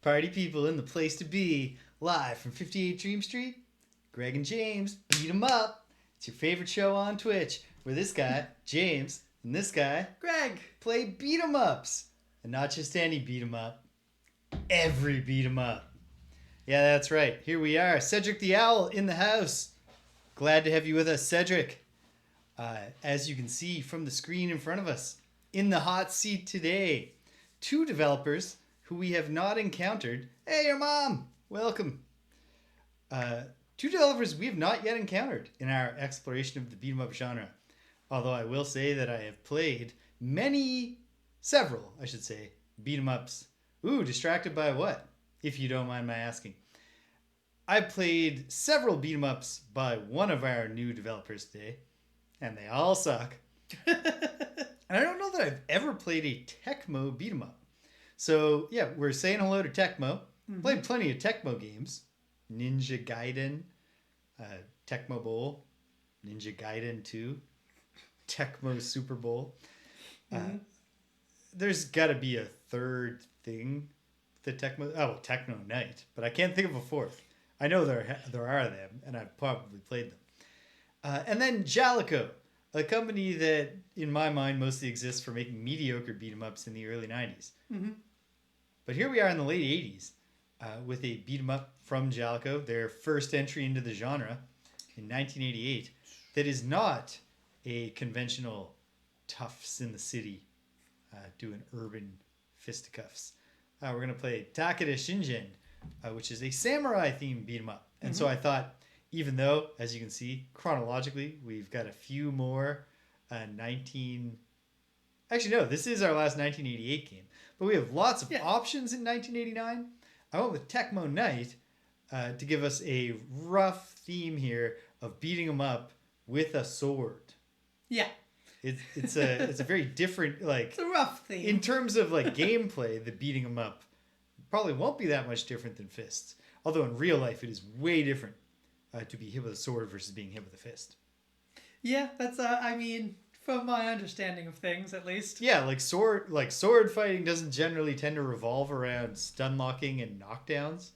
Party people in the place to be. Live from 58 Dream Street. Greg and James beat 'em up. It's your favorite show on Twitch, where this guy, James, and this guy, Greg, play beat 'em ups. And not just any beat 'em up. Every beat 'em up. Yeah, that's right. Here we are. Cedric the Owl in the house. Glad to have you with us, Cedric. As you can see from the screen in front of us, in the hot seat today, two developers who we have not encountered. Hey, your mom! Welcome. Two developers we have not yet encountered in our exploration of the beat 'em up genre. Although I will say that I have played several, beat 'em ups. Ooh, distracted by what? If you don't mind my asking. I played several beat 'em ups by one of our new developers today, and they all suck. And I don't know that I've ever played a Tecmo beat 'em up. So yeah, we're saying hello to Tecmo. Mm-hmm. Played plenty of Tecmo games. Ninja Gaiden, Tecmo Bowl, Ninja Gaiden 2, Tecmo Super Bowl. Mm-hmm. There's got to be a third thing. Tecmo Knight, but I can't think of a fourth. I know there are them, and I've probably played them. And then Jaleco, a company that, in my mind, mostly exists for making mediocre beat 'em ups in the early 90s. Mm-hmm. But here we are in the late 80s with a beat 'em up from Jaleco, their first entry into the genre in 1988, that is not a conventional toughs in the city doing urban fisticuffs. We're going to play Takeda Shingen, which is a samurai-themed beat 'em up. And so I thought, even though, as you can see, chronologically, we've got a few more this is our last 1988 game. But we have lots of options in 1989. I went with Tecmo Knight to give us a rough theme here of beating 'em up with a sword. Yeah. It's a very different, it's a rough theme. In terms of gameplay, the beating 'em up probably won't be that much different than fists. Although in real life it is way different to be hit with a sword versus being hit with a fist. Yeah, that's from my understanding of things at least. Yeah, sword fighting doesn't generally tend to revolve around stun locking and knockdowns.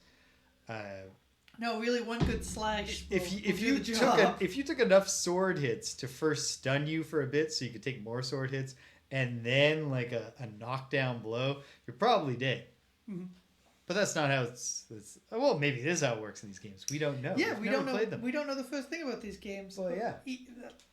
No, really, one good slash. If you took enough sword hits to first stun you for a bit, so you could take more sword hits, and then a knockdown blow, you're probably dead. Mm-hmm. But that's not how it's. Well, maybe it is how it works in these games. We don't know. Yeah, we don't know. We don't know the first thing about these games. Well, yeah.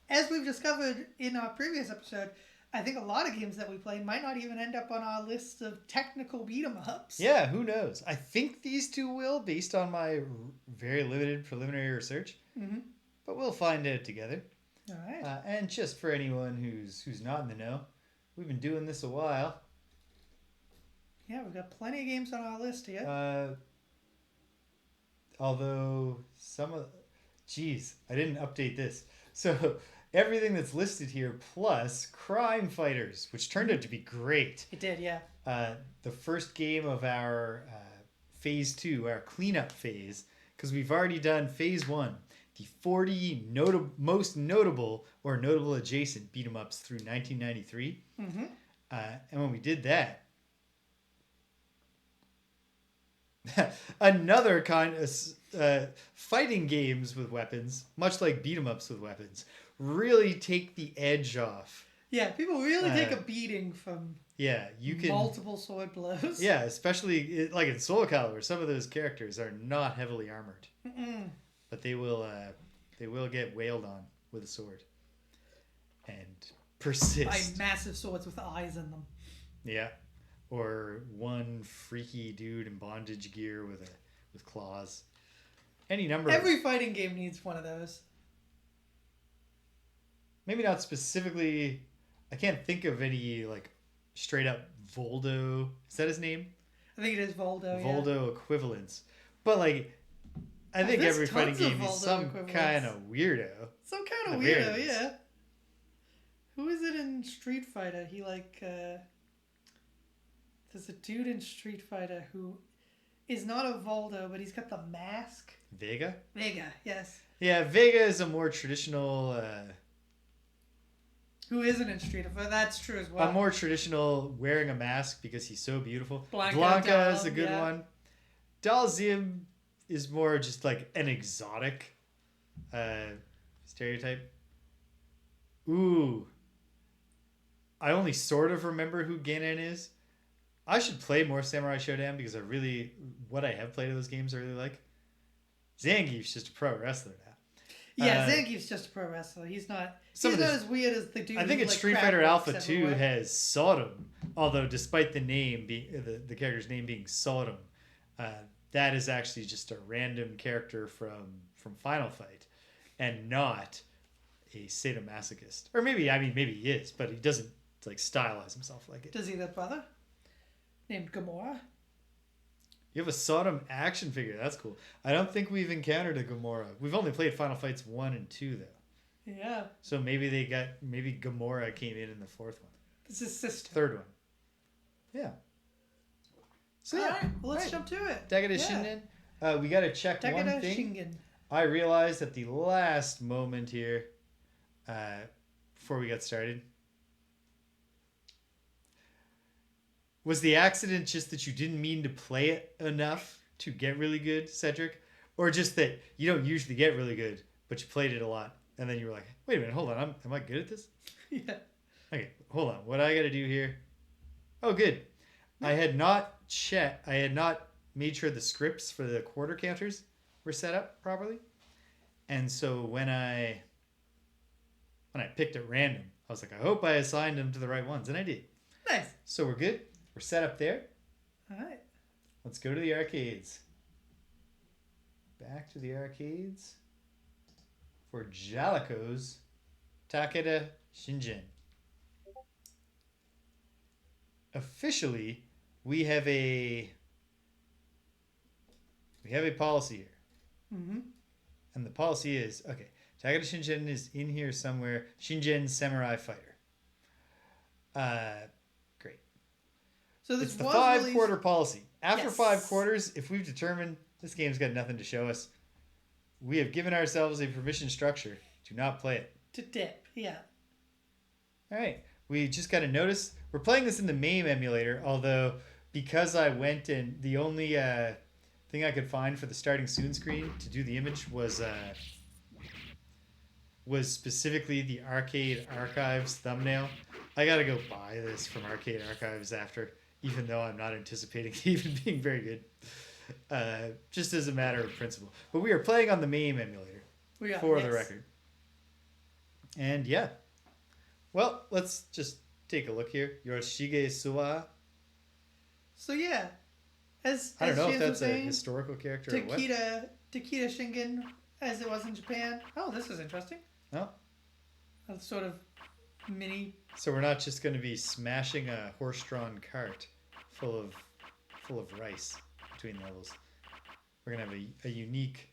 As we've discovered in our previous episode, I think a lot of games that we play might not even end up on our list of technical beat 'em ups. Yeah, who knows? I think these two will, based on my very limited preliminary research. Mm-hmm. But we'll find out together. All right. And just for anyone who's not in the know, we've been doing this a while. Yeah, we've got plenty of games on our list here. Although I didn't update this. So everything that's listed here plus Crime Fighters, which turned out to be great. It did, yeah. The first game of our phase 2, our cleanup phase, because we've already done phase 1, the 40 most notable or notable adjacent beat 'em ups through 1993. Mm-hmm. And when we did that, another kind of fighting games with weapons, much like beat 'em ups with weapons, really take the edge off. Yeah, people really take a beating from multiple sword blows. Yeah, especially like in Soul Calibur, some of those characters are not heavily armored. Mm-mm. But they will get wailed on with a sword and persist. By massive swords with eyes in them. Yeah. Or one freaky dude in bondage gear with claws. Every fighting game needs one of those. Maybe not specifically. I can't think of any straight up Voldo. Is that his name? I think it is Voldo. Voldo equivalents. But I think every fighting game is some kind of weirdo. Some kind of weirdo, yeah. Who is it in Street Fighter? There's a dude in Street Fighter who is not a Voldo, but he's got the mask. Vega, yes. Yeah, Vega is a more traditional... Who isn't in Street Fighter? That's true as well. A more traditional wearing a mask because he's so beautiful. Blanca is a good one. Dalzium is more just like an exotic stereotype. Ooh. I only sort of remember who Ganon is. I should play more Samurai Shodown because what I have played of those games I really like. Zangief's just a pro wrestler now. Yeah, Zangief's just a pro wrestler. He's not as weird as the dude. I think it's like, Street Fighter Alpha 2 everywhere. has Sodom, although despite the name being the character's name being Sodom, that is actually just a random character from Final Fight, and not a sadomasochist. Or maybe he is, but he doesn't like stylize himself like it. Does he have a brother named Gamora? You have a Sodom action figure. That's cool. I don't think we've encountered a Gamora. We've only played Final Fights 1 and 2 though. Yeah. So maybe Gamora came in the fourth one. This is sister. Third one. Yeah. So All right, well, let's jump to it. Takeda Shingen. We got to check one Takeda thing. Shingen. I realized at the last moment here, before we got started, was the accident just that you didn't mean to play it enough to get really good, Cedric? Or just that you don't usually get really good, but you played it a lot, and then you were like, wait a minute, hold on, am I good at this? Yeah. Okay, hold on. What I got to do here? Oh, good. I had not made sure the scripts for the quarter counters were set up properly. And so when I picked at random, I was like, I hope I assigned them to the right ones. And I did. Nice. So we're good. We're set up there. All right. Let's go to the arcades. Back to the arcades for Jaleco's Takeda Shingen. Officially, we have a policy here. Mm-hmm. And the policy is, okay, Takeda Shingen is in here somewhere. Shingen Samurai Fighter. Great. So this It's the was 5-quarter policy. After Yes. 5 quarters, if we've determined this game's got nothing to show us, we have given ourselves a permission structure to not play it. to dip. Yeah. All right. We just got to notice we're playing this in the MAME emulator, although because I went and the only thing I could find for the starting soon screen to do the image was specifically the Arcade Archives thumbnail. I got to go buy this from Arcade Archives after, even though I'm not anticipating it even being very good, just as a matter of principle. But we are playing on the MAME emulator for the record. And yeah. Well, let's just take a look here. Yoshige Suwa. So yeah, as I don't know if James that's was a saying, historical character or what. Takeda Shingen, as it was in Japan. Oh, this is interesting. Oh. A sort of mini. So we're not just going to be smashing a horse-drawn cart full of rice between levels. We're going to have a unique,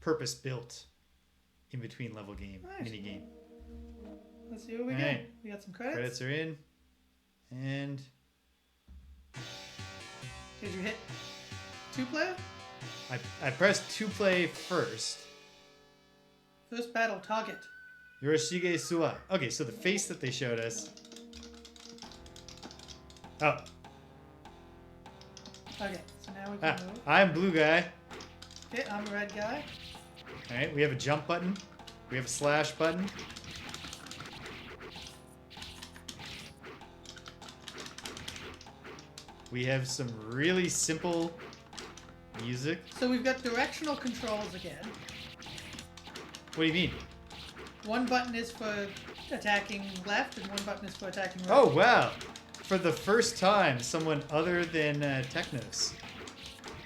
purpose-built in-between level game, Nice. mini game. Let's see what we All got. right. We got some credits. Credits are in, and Did you hit 2-player? I pressed 2 play first. First battle target. Yoshige Suwa. Okay, so the face that they showed us. Oh, Okay, so now we can move. I'm blue guy. Okay, I'm a red guy. All right, we have a jump button. We have a slash button. We have some really simple music. So we've got directional controls again. What do you mean? One button is for attacking left, and one button is for attacking right. Oh, wow. For the first time, someone other than Technos.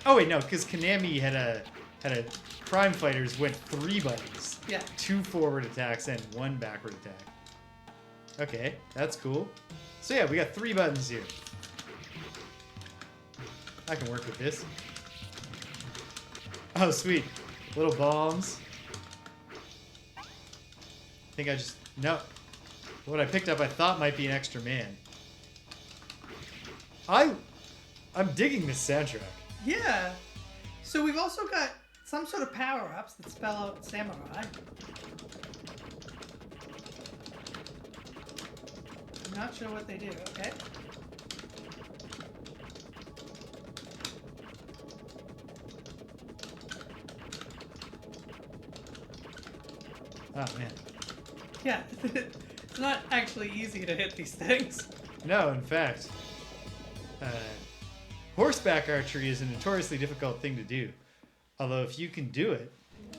Oh, wait, no, because Konami had a Crime Fighters went 3 buttons. Yeah. 2 forward attacks and 1 backward attack. Okay, that's cool. So yeah, we got 3 buttons here. I can work with this. Oh, sweet. Little bombs. I think I just... No. What I picked up I thought might be an extra man. I'm digging this soundtrack. Yeah. So we've also got some sort of power-ups that spell out samurai. I'm not sure what they do. Okay. Oh, man. Yeah, it's not actually easy to hit these things. No, in fact, horseback archery is a notoriously difficult thing to do. Although if you can do it,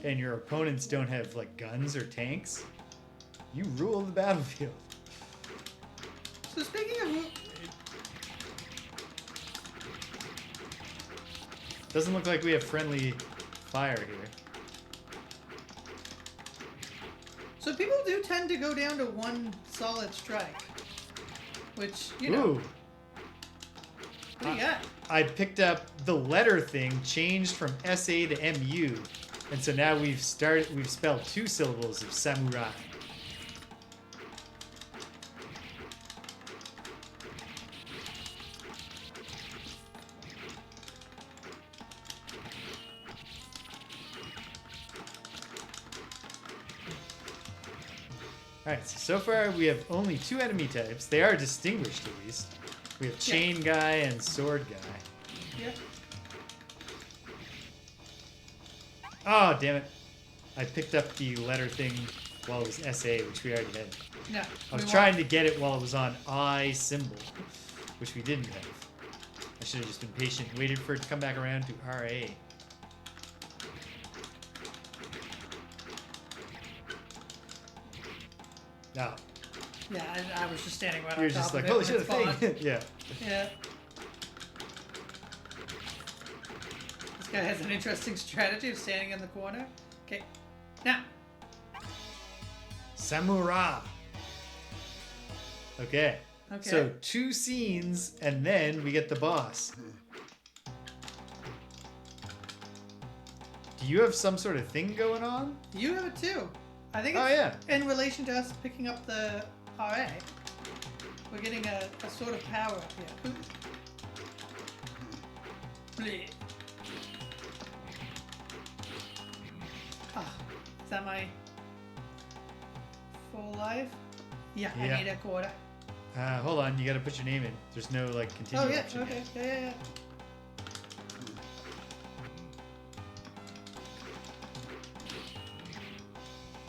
and your opponents don't have like guns or tanks, you rule the battlefield. So speaking of... Doesn't look like we have friendly fire here. So people do tend to go down to one solid strike. Which, you know... Ooh. What do you got? I picked up the letter thing, changed from SA to MU. And so now we've spelled 2 syllables of samurai. Alright, so far we have only 2 enemy types. They are distinguished at least. We have chain guy and sword guy. Yep. Oh, damn it. I picked up the letter thing while it was SA, which we already had. No. I was trying to get it while it was on I symbol, which we didn't have. I should have just been patient and waited for it to come back around to RA. No. Yeah, I was just standing right You're on top just of like, it holy when shit, a it's thing. spawned. Yeah. Yeah. This guy has an interesting strategy of standing in the corner. Okay. Now. Samurai. Okay. Okay. So 2 scenes, and then we get the boss. Do you have some sort of thing going on? You have it too. I think it's Oh, yeah. in relation to us picking up the RA. We're getting a sort of power up here. Bleh. Ah, is that my full life? Yeah, Yeah. I need a quarter. Hold on, you gotta put your name in. There's no, like, continue Oh, yeah, option okay. yet. Yeah.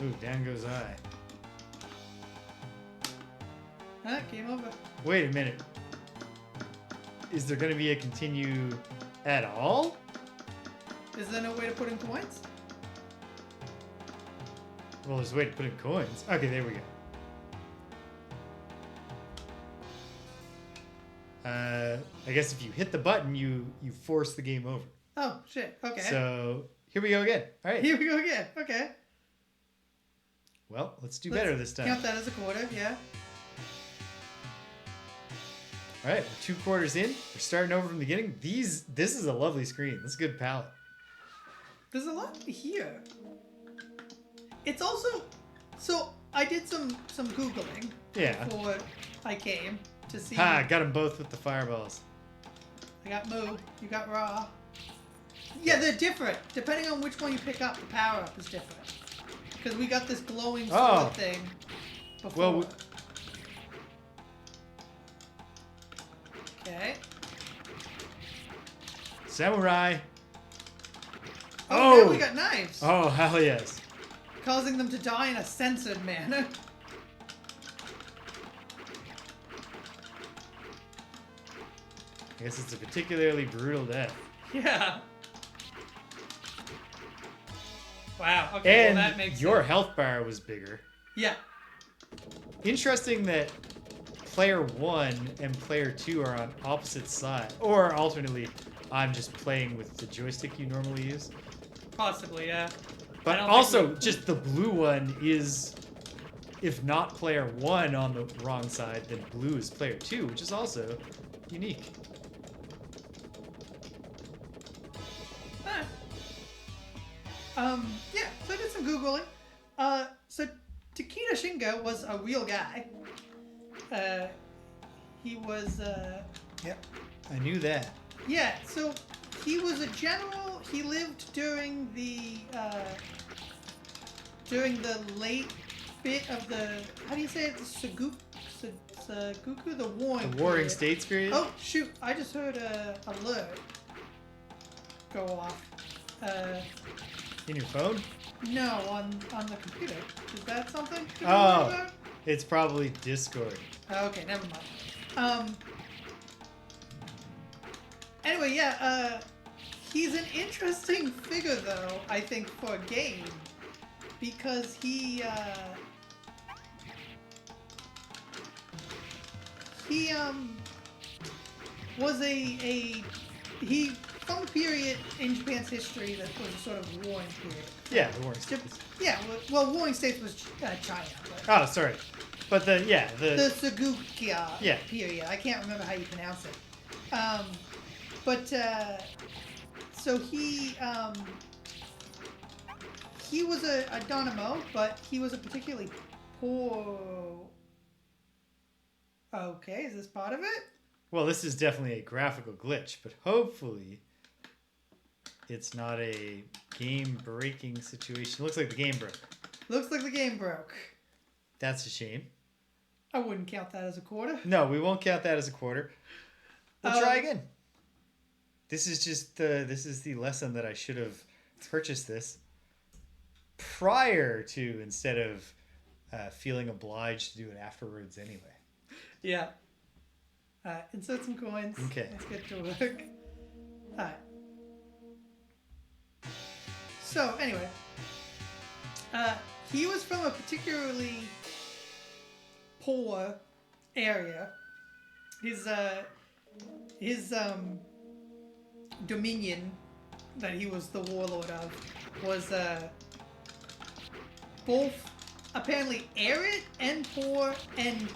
Ooh, down goes I. Game over. Wait a minute. Is there gonna be a continue at all? Is there no way to put in coins? Well, there's a way to put in coins. Okay, there we go. I guess if you hit the button, you force the game over. Oh, shit. Okay. So, here we go again. All right. Here we go again. Okay. Well, let's do better this time. Count that as a quarter, yeah. All right, we're 2 quarters in. We're starting over from the beginning. This is a lovely screen. This is a good palette. There's a lot here. It's also... So, I did some Googling Yeah. before I came to see... Ha, got them both with the fireballs. I got Moo, you got Raw. Yeah, they're different. Depending on which one you pick up, the power-up is different. Because we got this glowing sword thing before. Well, okay. Samurai. Oh, now we got knives. Oh, hell yes. Causing them to die in a censored manner. I guess it's a particularly brutal death. Yeah. Wow. Okay. And well, that makes your sense. health bar was bigger. Yeah. Interesting that player 1 and player 2 are on opposite sides. Or alternately, I'm just playing with the joystick you normally use. Possibly, yeah. But also, just the blue one is, if not player 1 on the wrong side, then blue is player 2, which is also unique. Yeah, so I did some Googling. So Takeda Shingen was a real guy. He was, Yep, I knew that. yeah, so he was a general. He lived during the late bit of the, how do you say it, the Saguku, the Warring The Warring period. States period? Oh, shoot, I just heard a alert go off. In your phone? No, on the computer. Is that something to be Oh. worried about? It's probably Discord. Okay, never mind. Anyway, yeah, he's an interesting figure, though, I think, for a game. Because he was he from a period in Japan's history that was a sort of warring period. Yeah, the Warring States. Yeah, well, warring states was China. But Oh, sorry. But the Sagukia period. I can't remember how you pronounce it. So he was a Dynamo, but he was a particularly poor... Okay, is this part of it? Well, this is definitely a graphical glitch, but hopefully it's not a game-breaking situation. Looks like the game broke. Looks like the game broke. That's a shame. I wouldn't count that as a quarter. No, we won't count that as a quarter. We'll try again. This is the lesson that I should have purchased this prior to, instead of feeling obliged to do it afterwards anyway. Yeah. Insert some coins. Okay. Let's get to work. Alright. So, anyway. He was from a particularly poor area. His dominion that he was the warlord of was both apparently arid and poor and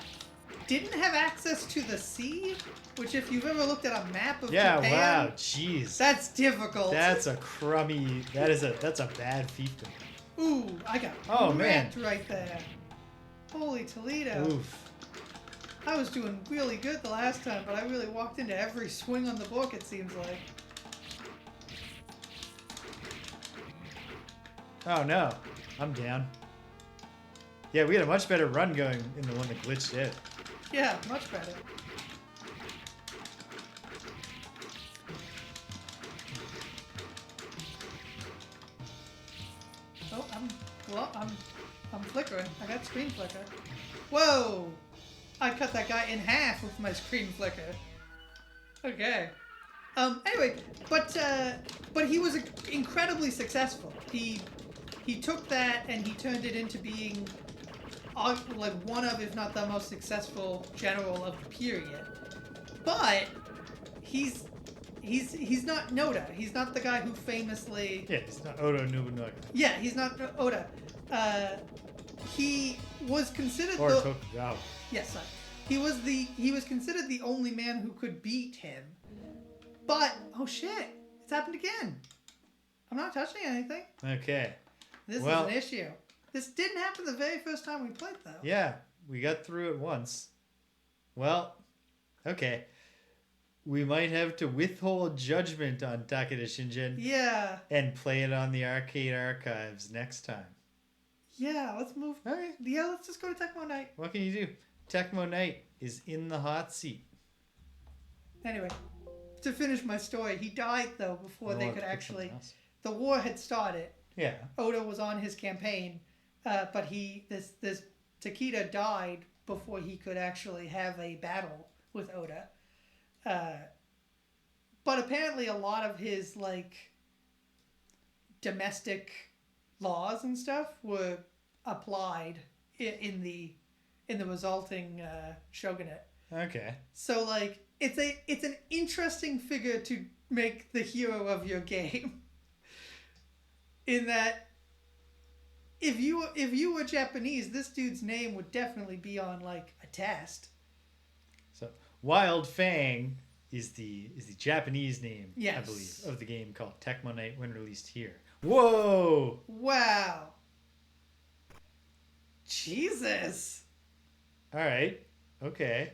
didn't have access to the sea, which if you've ever looked at a map of Japan, wow, jeez. that's difficult. That's a crummy, that's a bad fiefdom. Ooh, I got wrecked right there. Holy Toledo. Oof. I was doing really good the last time, but I really walked into every swing on the book, it seems like. Oh no, I'm down. Yeah, we had a much better run going in the one that glitched out. Yeah, much better. Oh, I'm flickering. I got screen flicker. Whoa! I cut that guy in half with my screen flicker. Okay. Anyway, but he was incredibly successful. He took that and he turned it into being like one of, if not the most successful general of the period. But he's not Noda. He's not the guy who famously... Yeah, it's not Oda Nobunaga. Yeah, he's not Oda. He was considered Or Tokugawa. Yes, sorry. He was considered the only man who could beat him. But oh shit, it's happened again. I'm not touching anything. Okay. This is an issue. This didn't happen the very first time we played, though. Yeah, we got through it once. Well, okay. We might have to withhold judgment on Takeda Shingen. Yeah. And play it on the arcade archives next time. Yeah, let's move. Okay. Yeah, let's just go to Tecmo Knight. What can you do? Tecmo Knight is in the hot seat. Anyway, to finish my story, he died, though, before they could actually... The war had started. Yeah. Oda was on his campaign, but this Takeda died before he could actually have a battle with Oda. But apparently a lot of his, like, domestic laws and stuff were applied in the resulting shogunate. Okay. So, like, it's an interesting figure to make the hero of your game. In that, if you were Japanese, this dude's name would definitely be on like a test. So Wild Fang is the Japanese name, yes, I believe, of the game called Tecmo Knight when released here. Whoa! Wow. Jesus. All right. Okay.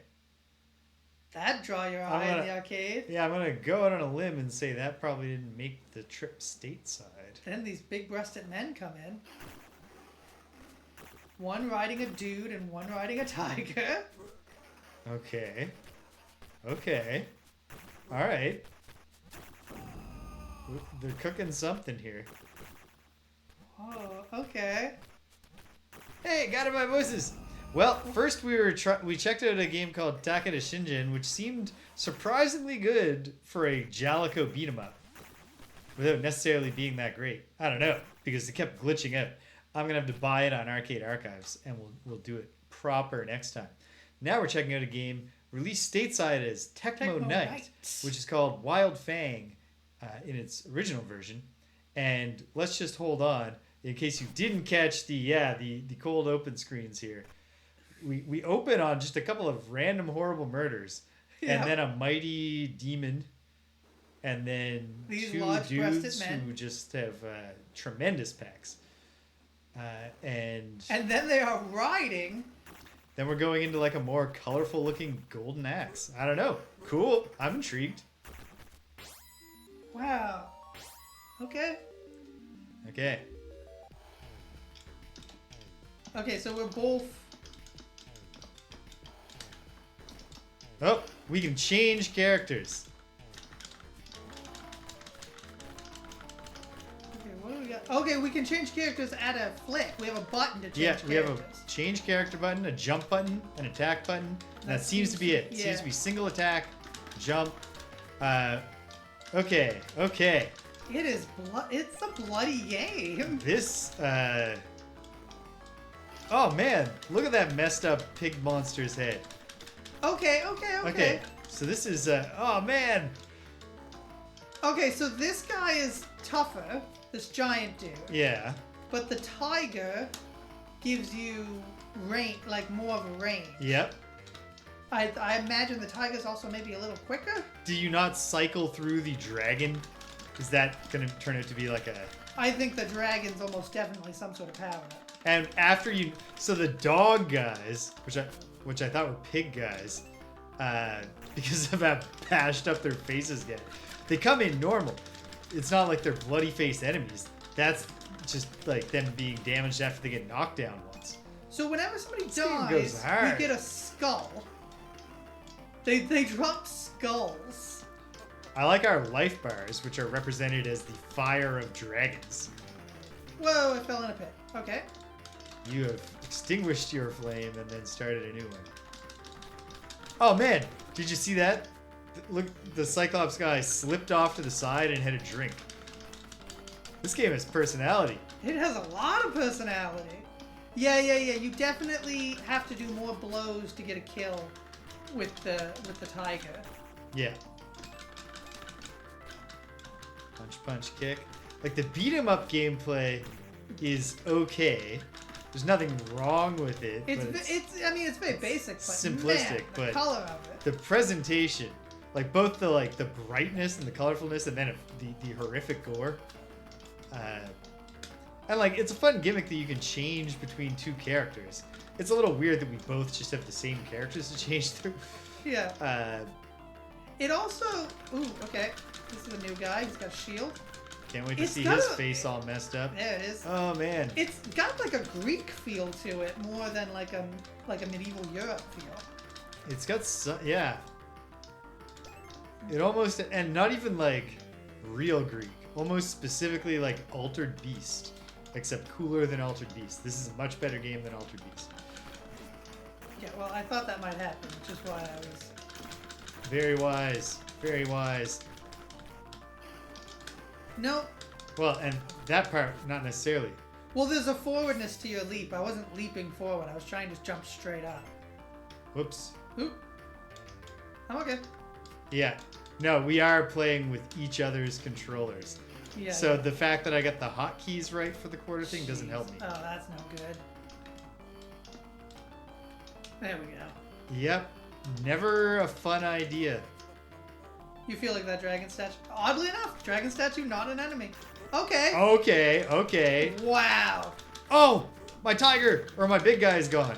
That'd draw your eye in the arcade. Yeah, I'm gonna go out on a limb and say that probably didn't make the trip stateside. Then these big-breasted men come in. One riding a dude and one riding a tiger. Okay. Okay. All right. They're cooking something here. Oh, Okay. Hey, got it by voices. Well, first we checked out a game called Takeda Shingen, which seemed surprisingly good for a Jaleco beat 'em up, without necessarily being that great. I don't know, because it kept glitching out. I'm gonna have to buy it on Arcade Archives, and we'll do it proper next time. Now we're checking out a game released stateside as Tecmo Knight, which is called Wild Fang in its original version. And let's just hold on in case you didn't catch the cold open screens here. We open on just a couple of random horrible murders, and then a mighty demon, and then these two dudes who just have tremendous packs. And then they are riding. Then we're going into like a more colorful looking golden axe. I don't know. Cool. I'm intrigued. Wow. Okay. Okay, so we're both... Oh, we can change characters. Okay, what do we got? Okay, we can change characters at a flick. We have a button to change characters. Yeah, we have a change character button, a jump button, an attack button. And that seems to be it. Yeah. Seems to be single attack, jump. Okay. It's a bloody game. This, oh man, look at that messed up pig monster's head. Okay. So this is, oh man. Okay, so this guy is tougher, this giant dude. Yeah. But the tiger gives you range, like more of a range. Yep. I imagine the tiger's also maybe a little quicker. Do you not cycle through the dragon? Is that going to turn out to be like a... I think the dragon's almost definitely some sort of power. And after you... So the dog guys, which I thought were pig guys, because of how bashed up their faces get, they come in normal. It's not like they're bloody-faced enemies. That's just like them being damaged after they get knocked down once. So whenever somebody This game dies, goes hard. we get a skull. They drop skulls. I like our life bars, which are represented as the fire of dragons. Whoa, I fell in a pit. Okay. You have extinguished your flame and then started a new one. Oh man, did you see that? Look, the Cyclops guy slipped off to the side and had a drink. This game has personality. It has a lot of personality. Yeah. You definitely have to do more blows to get a kill with the tiger. Yeah. Punch, kick. Like the beat 'em up gameplay is okay. There's nothing wrong with it. It's very basic, but simplistic, man, the but color of it. the presentation, like both the brightness and the colorfulness, and then the horrific gore. And like it's a fun gimmick that you can change between two characters. It's a little weird that we both just have the same characters to change through. Yeah. It also... Ooh, okay. This is a new guy. He's got a shield. Can't wait to see his face all messed up. There it is. Oh man. It's got like a Greek feel to it more than like a medieval Europe feel. It's got yeah. It almost, and not even like real Greek. Almost specifically like Altered Beast, except cooler than Altered Beast. This is a much better game than Altered Beast. Yeah, well, I thought that might happen, which is why I was... Very wise. Very wise. No. Well, and that part, not necessarily. Well, there's a forwardness to your leap. I wasn't leaping forward. I was trying to jump straight up. Whoops. Oop. I'm okay. Yeah. No, we are playing with each other's controllers. Yeah. So the fact that I got the hotkeys right for the quarter thing doesn't help me. Oh, that's no good. There we go. Yep. Never a fun idea. You feel like that dragon statue? Oddly enough, dragon statue, not an enemy. Okay. Okay. Wow. Oh, my tiger or my big guy is gone.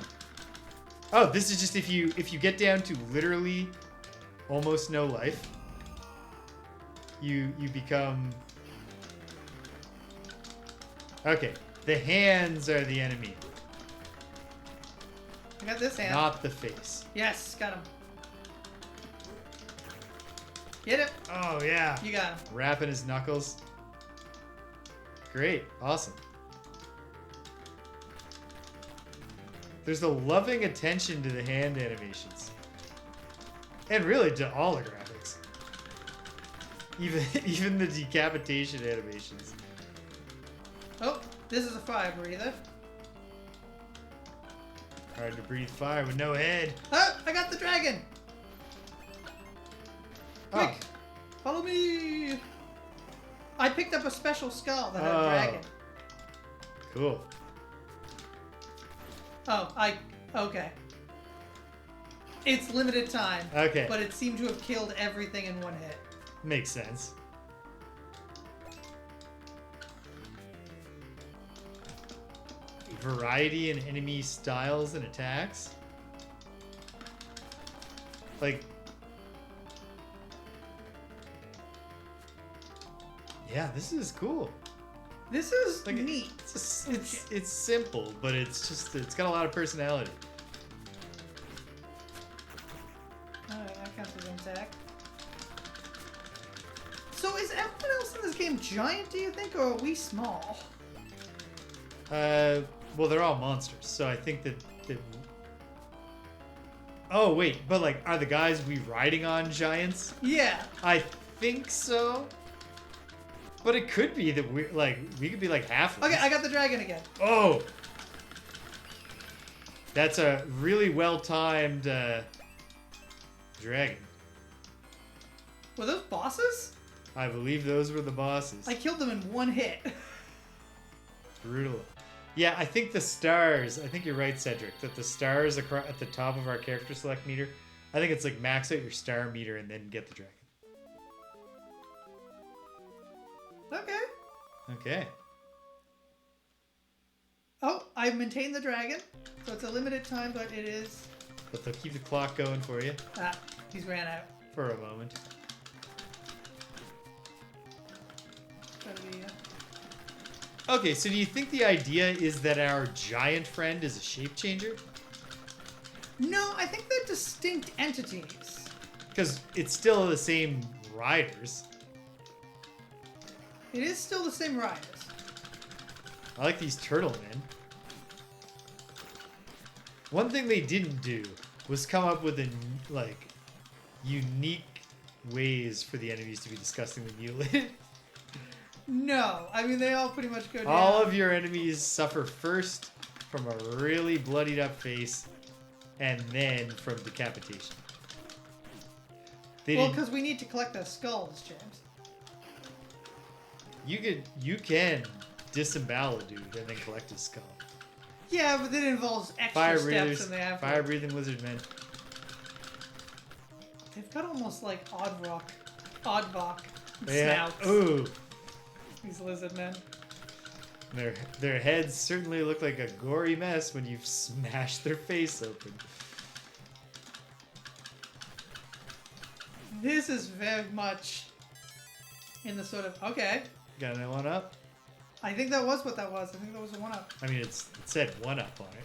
Oh, this is just if you get down to literally almost no life, you become... Okay, the hands are the enemy. I got this hand. Not the face. Yes, got him. Get it. Oh, yeah. You got him. Wrapping his knuckles. Great. Awesome. There's a loving attention to the hand animations. And really to all the graphics. Even the decapitation animations. Oh, this is a fire breather. Hard to breathe fire with no head. Oh, I got the dragon. Quick, Oh. follow me. I picked up a special skull that had a dragon. Cool. Oh, okay. It's limited time. Okay. But it seemed to have killed everything in one hit. Makes sense. Variety in enemy styles and attacks. Like, yeah, this is cool. This is Like, neat. It's simple, but it's got a lot of personality. Alright, that counts as intact. So is everyone else in this game giant, do you think, or are we small? Well, they're all monsters, so I think that. Oh wait, but like, are the guys we riding on giants? Yeah. I think so. But it could be that we could be like half. Okay, I got the dragon again. Oh, that's a really well timed dragon. Were those bosses? I believe those were the bosses. I killed them in one hit. Brutal. Yeah, I think the stars. I think you're right, Cedric. That the stars at the top of our character select meter. I think it's like max out your star meter and then get the dragon. Okay. Okay. Oh, I maintained the dragon. So it's a limited time, but it is... But they'll keep the clock going for you Ah, he's ran out. for a moment. Gotta be, Okay, so do you think the idea is that our giant friend is a shape changer? No, I think they're distinct entities. Because it's still the same riders. It is still the same riders. I like these turtle men. One thing they didn't do was come up with unique ways for the enemies to be disgustingly mutilated. No, I mean, they all pretty much go down. All of your enemies suffer first from a really bloodied up face and then from decapitation. Well, because we need to collect their skulls, James. You can disembowel a dude and then collect his skull. Yeah, but it involves extra Fire steps breathers, in the after. fire breathing lizard men. They've got almost like Oddbach Yeah. snouts. Ooh. These lizard men. Their heads certainly look like a gory mess when you've smashed their face open. This is very much in the sort of, okay. Got another one up? I think that was what that was. I think that was a one-up. I mean, it said one up on it.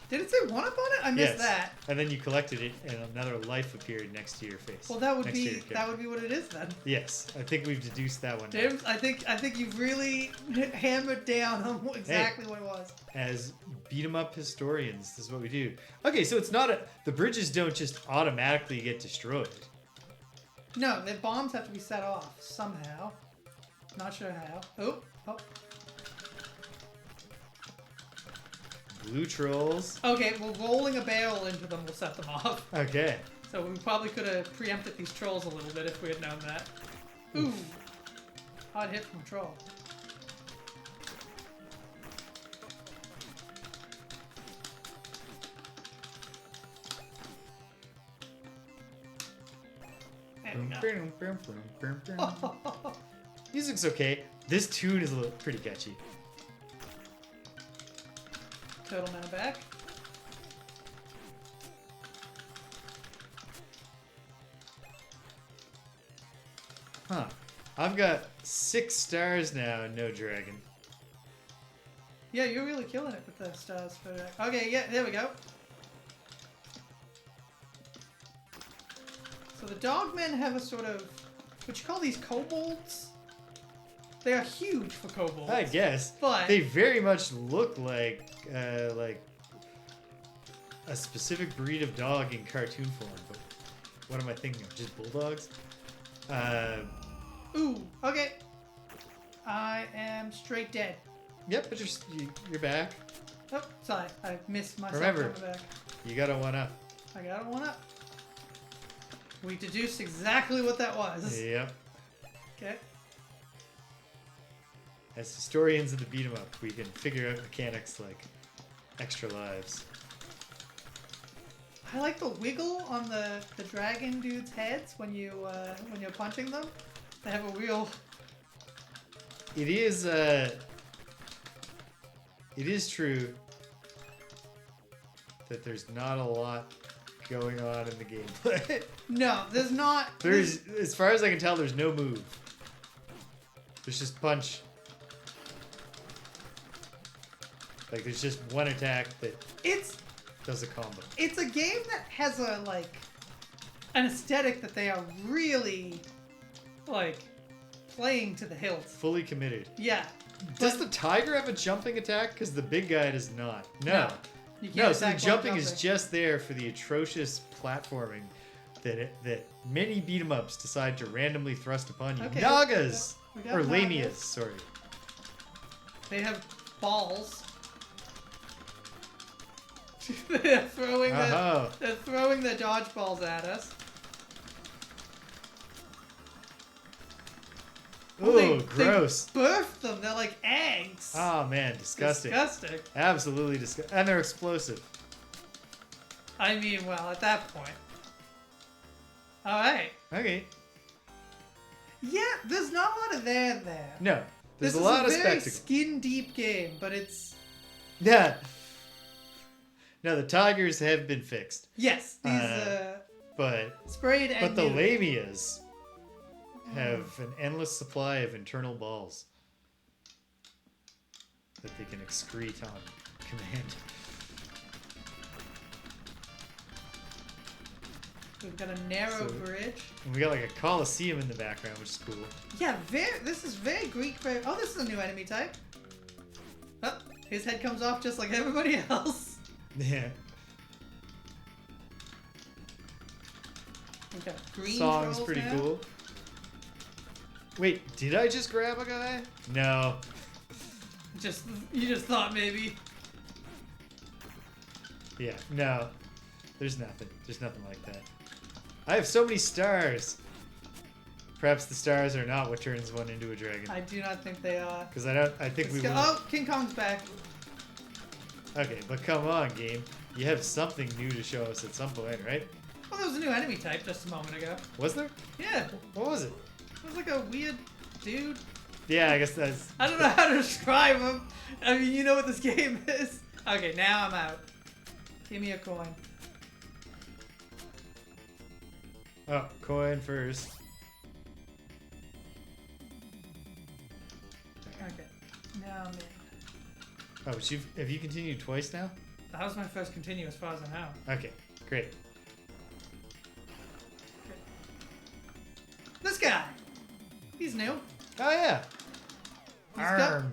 Did it say one-up on it? I missed that. And then you collected it, and another life appeared next to your face. Well, that would next to be your character. that would be what it is then. Yes, I think we've deduced that one. James, I think you've really hammered down on exactly what it was. As beat 'em up historians, this is what we do. Okay, so it's not the bridges don't just automatically get destroyed. No, the bombs have to be set off somehow. Not sure how. Oh. Blue trolls. Okay, well, rolling a barrel into them will set them off. Okay. So we probably could have preempted these trolls a little bit if we had known that. Ooh. Hard hit from a troll. There we go. Music's okay. This tune is pretty catchy. Turtle man back. Huh. I've got 6 stars now and no dragon. Yeah, you're really killing it with the stars for that. Okay, yeah, there we go. So the dogmen have a sort of, what you call these kobolds? They are huge for kobolds. I guess. But they very much look like a specific breed of dog in cartoon form, but what am I thinking of? Just bulldogs? Ooh, okay. I am straight dead. Yep, but you're back. Oh, sorry. I missed myself. Remember, coming back. you got a 1-up. I got a 1-up. We deduced exactly what that was. Yep. Okay. As historians of the beat 'em up, we can figure out mechanics like extra lives. I like the wiggle on the dragon dudes' heads when you're punching them. They have a real. It is true that there's not a lot going on in the gameplay. No, there's not. As far as I can tell, there's no move. There's just punch. Like there's just one attack that does a combo. It's a game that has an aesthetic that they are really playing to the hilt. Fully committed. Yeah. Does the tiger have a jumping attack? Because the big guy does not. No. You can't No, so the attack while jumping is just there for the atrocious platforming that many beat 'em ups decide to randomly thrust upon you. Okay, Nagas! we got Or Nagas. lamias, sorry. They have balls. They're throwing the dodgeballs at us. Ooh, gross. They birthed them. They're like eggs. Oh man, disgusting. Disgusting. Absolutely disgusting. And they're explosive. I mean, well, at that point. Alright. Okay. Yeah, there's not a lot of there. No, there's This a lot of is a very spectacle. skin-deep game, but it's... Yeah. No, the tigers have been fixed. Yes, these But sprayed and the neutered. lamias have an endless supply of internal balls that they can excrete on command. We've got a narrow So- bridge. And we got like a coliseum in the background, which is cool. Yeah, this is very Greek. Oh, this is a new enemy type. Oh, his head comes off just like everybody else. Yeah. We've got green Song's trolls pretty now. cool. Wait, did I just grab a guy? No. You just thought maybe. Yeah, no. There's nothing. There's nothing like that. I have so many stars. Perhaps the stars are not what turns one into a dragon. I do not think they are. Because I think we will. Oh, King Kong's back. Okay, but come on, game. You have something new to show us at some point, right? Oh, there was a new enemy type just a moment ago. Was there? Yeah, What was it? it was like a weird dude. Yeah, I guess that's... I don't know how to describe him. I mean, you know what this game is. Okay, now I'm out. Give me a coin. Oh, coin first. Okay, now I'm in. Oh, but have you continued twice now? That was my first continue as far as I know. Okay, great. This guy! He's new. Oh, yeah.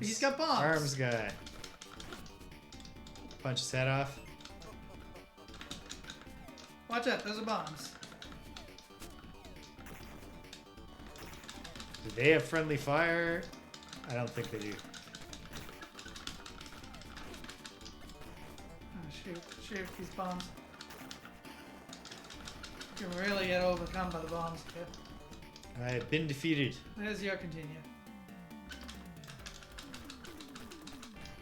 He's got bombs. Arms guy. Punch his head off. Watch out, those are bombs. Do they have friendly fire? I don't think they do. Oh, shoot these bombs. You can really get overcome by the bombs, kid. I have been defeated. There's your continue.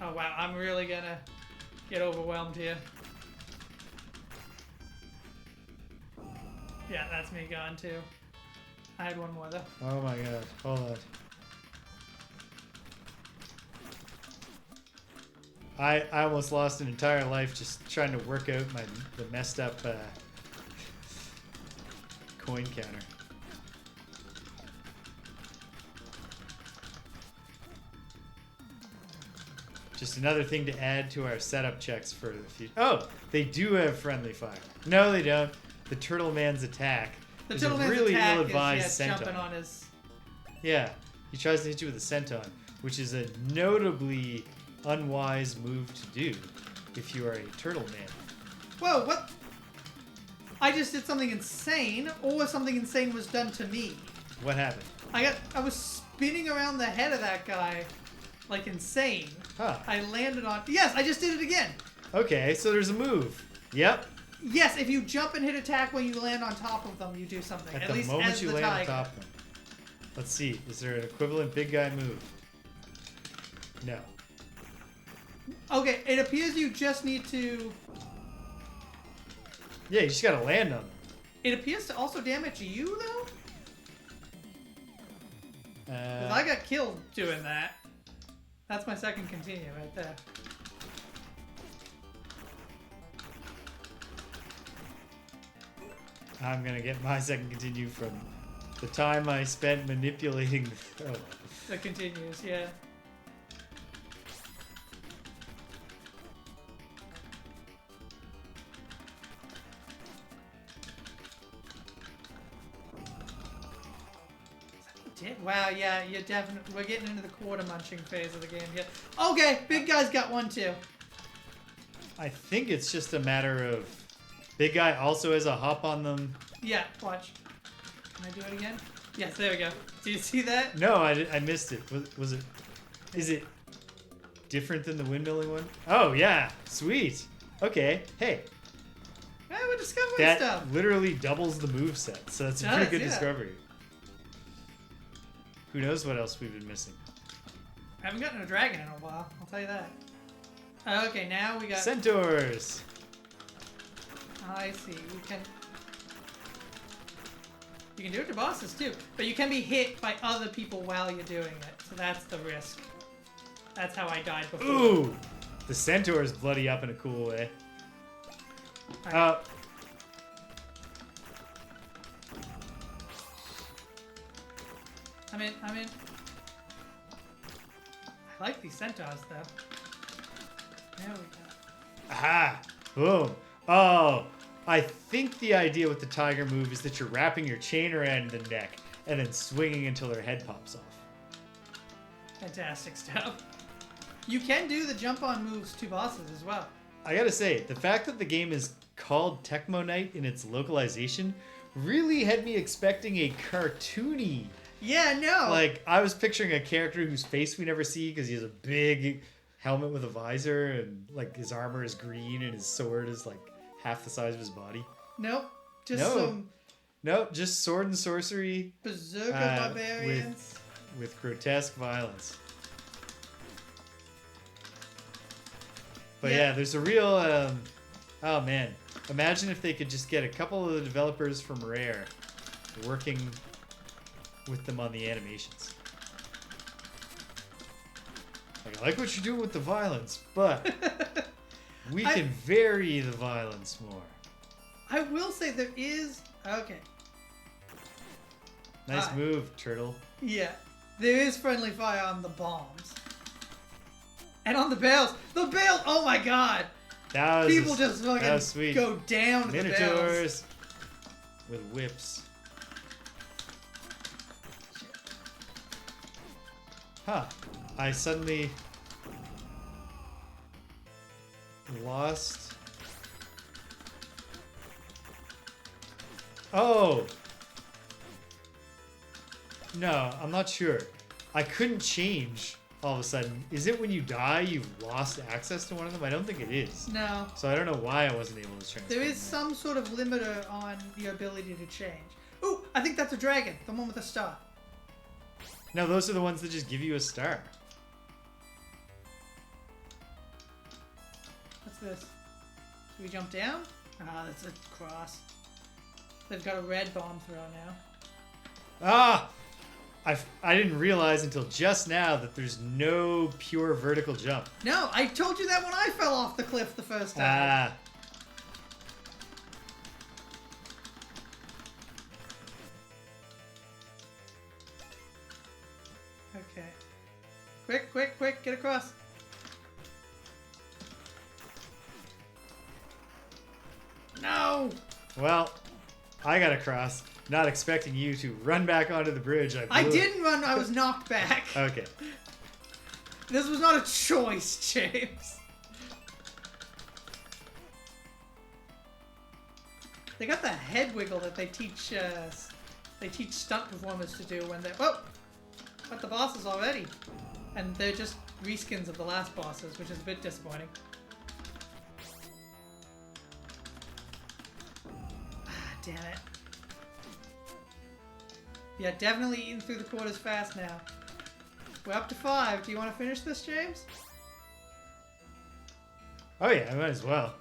Oh wow, I'm really gonna get overwhelmed here. Yeah, that's me gone too. I had one more though. Oh my god. Hold on. I almost lost an entire life just trying to work out the messed up coin counter. Just another thing to add to our setup checks for the future. Oh, they do have friendly fire. No, they don't. The Turtle Man's attack The is a Turtle Man's really attack ill-advised is senton. jumping on his. Yeah, he tries to hit you with a senton, which is a notably unwise move to do if you are a Turtle Man. Whoa, what? I just did something insane, or something insane was done to me. What happened? I was spinning around the head of that guy like insane. Huh. I landed on... Yes, I just did it again. Okay, so there's a move. Yep. Yes, if you jump and hit attack when you land on top of them, you do something. At At the least moment as you the land on tiger. top of them. Let's see. Is there an equivalent big guy move? No. Okay, it appears you just need to... Yeah, you just gotta land on them. It appears to also damage you, though? 'Cause I got killed doing that. That's my second continue right there. I'm gonna get my second continue from the time I spent manipulating. Oh. That continues, yeah. Wow, yeah, you're definitely... We're getting into the quarter munching phase of the game here. Okay, big guy's got one too. I think it's just a matter of big guy also has a hop on them. Yeah, watch. Can I do it again? Yes, there we go. Do you see that? No, I missed it. Was it? Is it different than the windmilling one? Oh yeah, sweet. Okay, hey, Yeah, we're discovering that stuff. literally doubles the move set, so that's a It pretty does, good yeah. discovery. Who knows what else we've been missing? I haven't gotten a dragon in a while, I'll tell you that. Okay, now we got... Centaurs. I see. You can do it to bosses too, but you can be hit by other people while you're doing it, so that's the risk. That's how I died before. Ooh, the centaurs bloody up in a cool way. Alright. I'm in. I like these centaurs though. There we go. Aha! Boom! Oh, I think the idea with the tiger move is that you're wrapping your chain around the neck and then swinging until their head pops off. Fantastic stuff. You can do the jump on moves to bosses as well. I gotta say, the fact that the game is called Tecmo Knight in its localization really had me expecting a cartoony. Yeah, no. Like, I was picturing a character whose face we never see because he has a big helmet with a visor and, like, his armor is green and his sword is, like, half the size of his body. Nope. Just No. some No, just sword and sorcery berserker barbarians. with grotesque violence. But yeah, there's a real... oh, man. Imagine if they could just get a couple of the developers from Rare working with them on the animations. Like, I like what you're doing with the violence, but we can vary the violence more. I will say there is... Okay. Nice move, turtle. Yeah. There is friendly fire on the bombs. And on the bales. The bales! Oh my god! That was People just that was fucking sweet. go down to the bales. Minotaurs with whips. Huh. I suddenly lost... Oh! No, I'm not sure. I couldn't change all of a sudden. Is it when you die you've lost access to one of them? I don't think it is. No. So I don't know why I wasn't able to transfer. There is some sort of limiter on your ability to change. Ooh, I think that's a dragon. The one with a star. No, those are the ones that just give you a star. What's this? Should we jump down? Ah, that's a cross. They've got a red bomb throw now. Ah! I didn't realize until just now that there's no pure vertical jump. No, I told you that when I fell off the cliff the first time. Ah. Okay. Quick, quick, quick, get across. No! Well, I got across, not expecting you to run back onto the bridge. I blew it. didn't run, I was knocked back. Okay. This was not a choice, James. They got the head wiggle that they teach stunt performers to do when they're got the bosses already, and they're just reskins of the last bosses, which is a bit disappointing. Ah, damn it. Yeah, definitely eating through the quarters fast now. We're up to 5. Do you want to finish this, James? Oh yeah, I might as well.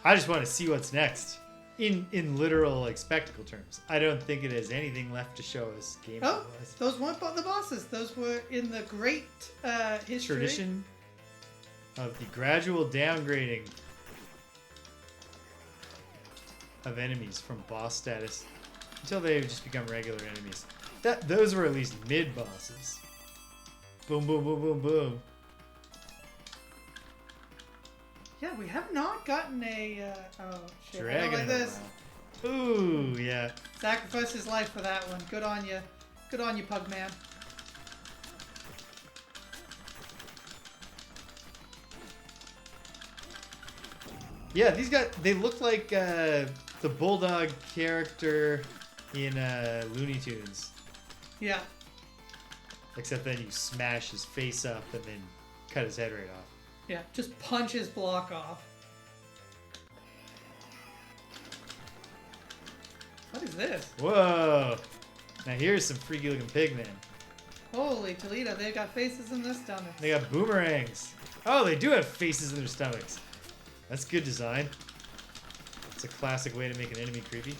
I just want to see what's next. In literal like spectacle terms. I don't think it has anything left to show us gameplay-wise. Those weren't the bosses. Those were in the great history. Tradition of the gradual downgrading of enemies from boss status until they just become regular enemies. Those were at least mid-bosses. Boom, boom, boom, boom, boom. Yeah, we have not gotten a... oh, shit. Dragon like this. Ooh, yeah. Sacrifice his life for that one. Good on you. Good on you, Pugman. Yeah, these guys, they look like the Bulldog character in Looney Tunes. Yeah. Except then you smash his face up and then cut his head right off. Yeah, just punch his block off. What is this? Whoa! Now here's some freaky looking pigmen. Holy Toledo, they've got faces in their stomachs. They got boomerangs. Oh, they do have faces in their stomachs. That's good design. It's a classic way to make an enemy creepy.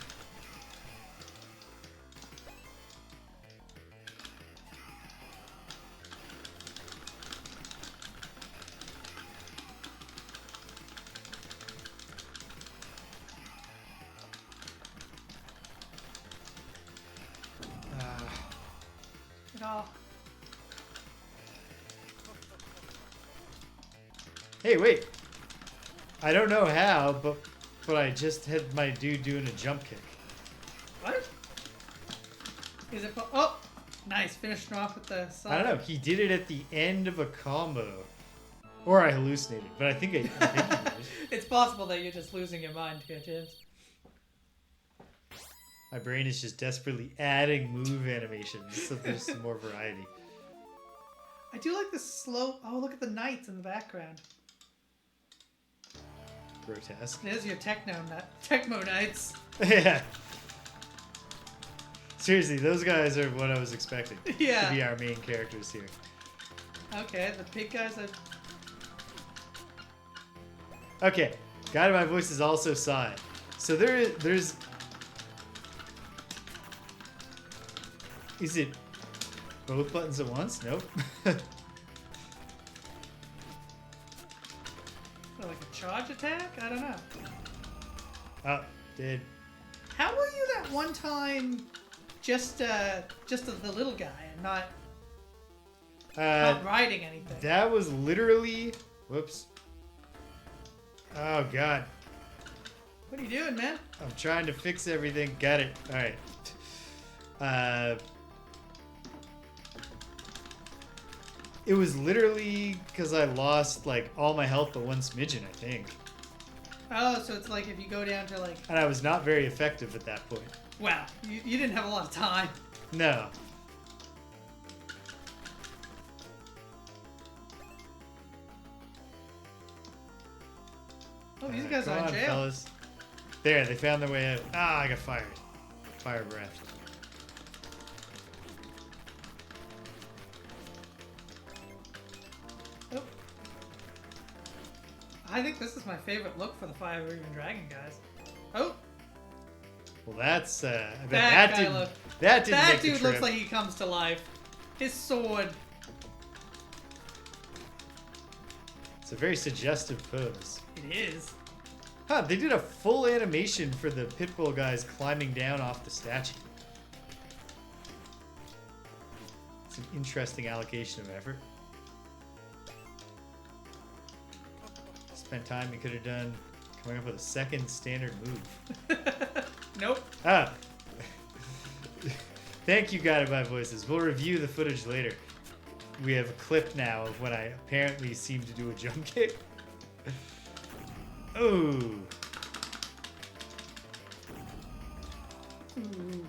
Oh. Hey, wait. I don't know how, but I just had my dude doing a jump kick. What? Is it... Oh! Nice. Finishing off with the side. I don't know. He did it at the end of a combo. Or I hallucinated, but I think he did. It's possible that you're just losing your mind here, James. My brain is just desperately adding move animations so there's some more variety. I do like the slow... Oh, look at the knights in the background. Grotesque. There's your Tecmo Knights. Yeah. Seriously, those guys are what I was expecting Yeah. to be our main characters here. Okay, the pig guys are... Okay, Guided by Voice is also side. So there's... Is it both buttons at once? Nope. So like a charge attack? I don't know. Oh, did. How were you that one time just the little guy and not riding anything? That was literally... Whoops. Oh, God. What are you doing, man? I'm trying to fix everything. Got it. All right. It was literally because I lost like all my health but one smidgen, I think. Oh, so it's like if you go down to like... And I was not very effective at that point. Wow, you didn't have a lot of time. No. Oh, these guys are in jail. Fellas. There, they found their way out. Ah, I got fired. Fire breath. Oh. I think this is my favorite look for the Fire Breathing Dragon guys. Oh, Well, that's I bet that guy didn't. look. That didn't That make the dude trip. looks like he comes to life. His sword. It's a very suggestive pose. It is. Huh, they did a full animation for the Pitbull guys climbing down off the statue. It's an interesting allocation of effort. Spent time you could have done coming up with a second standard move. Nope. Ah! Thank you, Guided by Voices. We'll review the footage later. We have a clip now of when I apparently seemed to do a jump kick. Ooh. Ooh.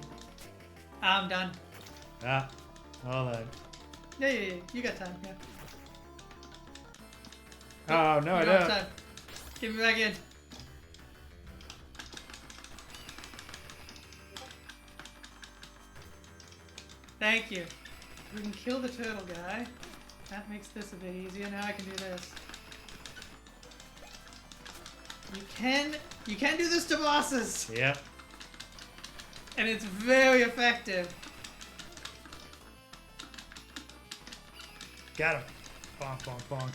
I'm done. Ah, hold on. Yeah. You got time. Yeah. Oh, no, I You don't. have time. Get me back in. Thank you. We can kill the turtle guy. That makes this a bit easier. Now I can do this. You can do this to bosses, Yep. and it's very effective. Got him. Bonk, bonk, bonk.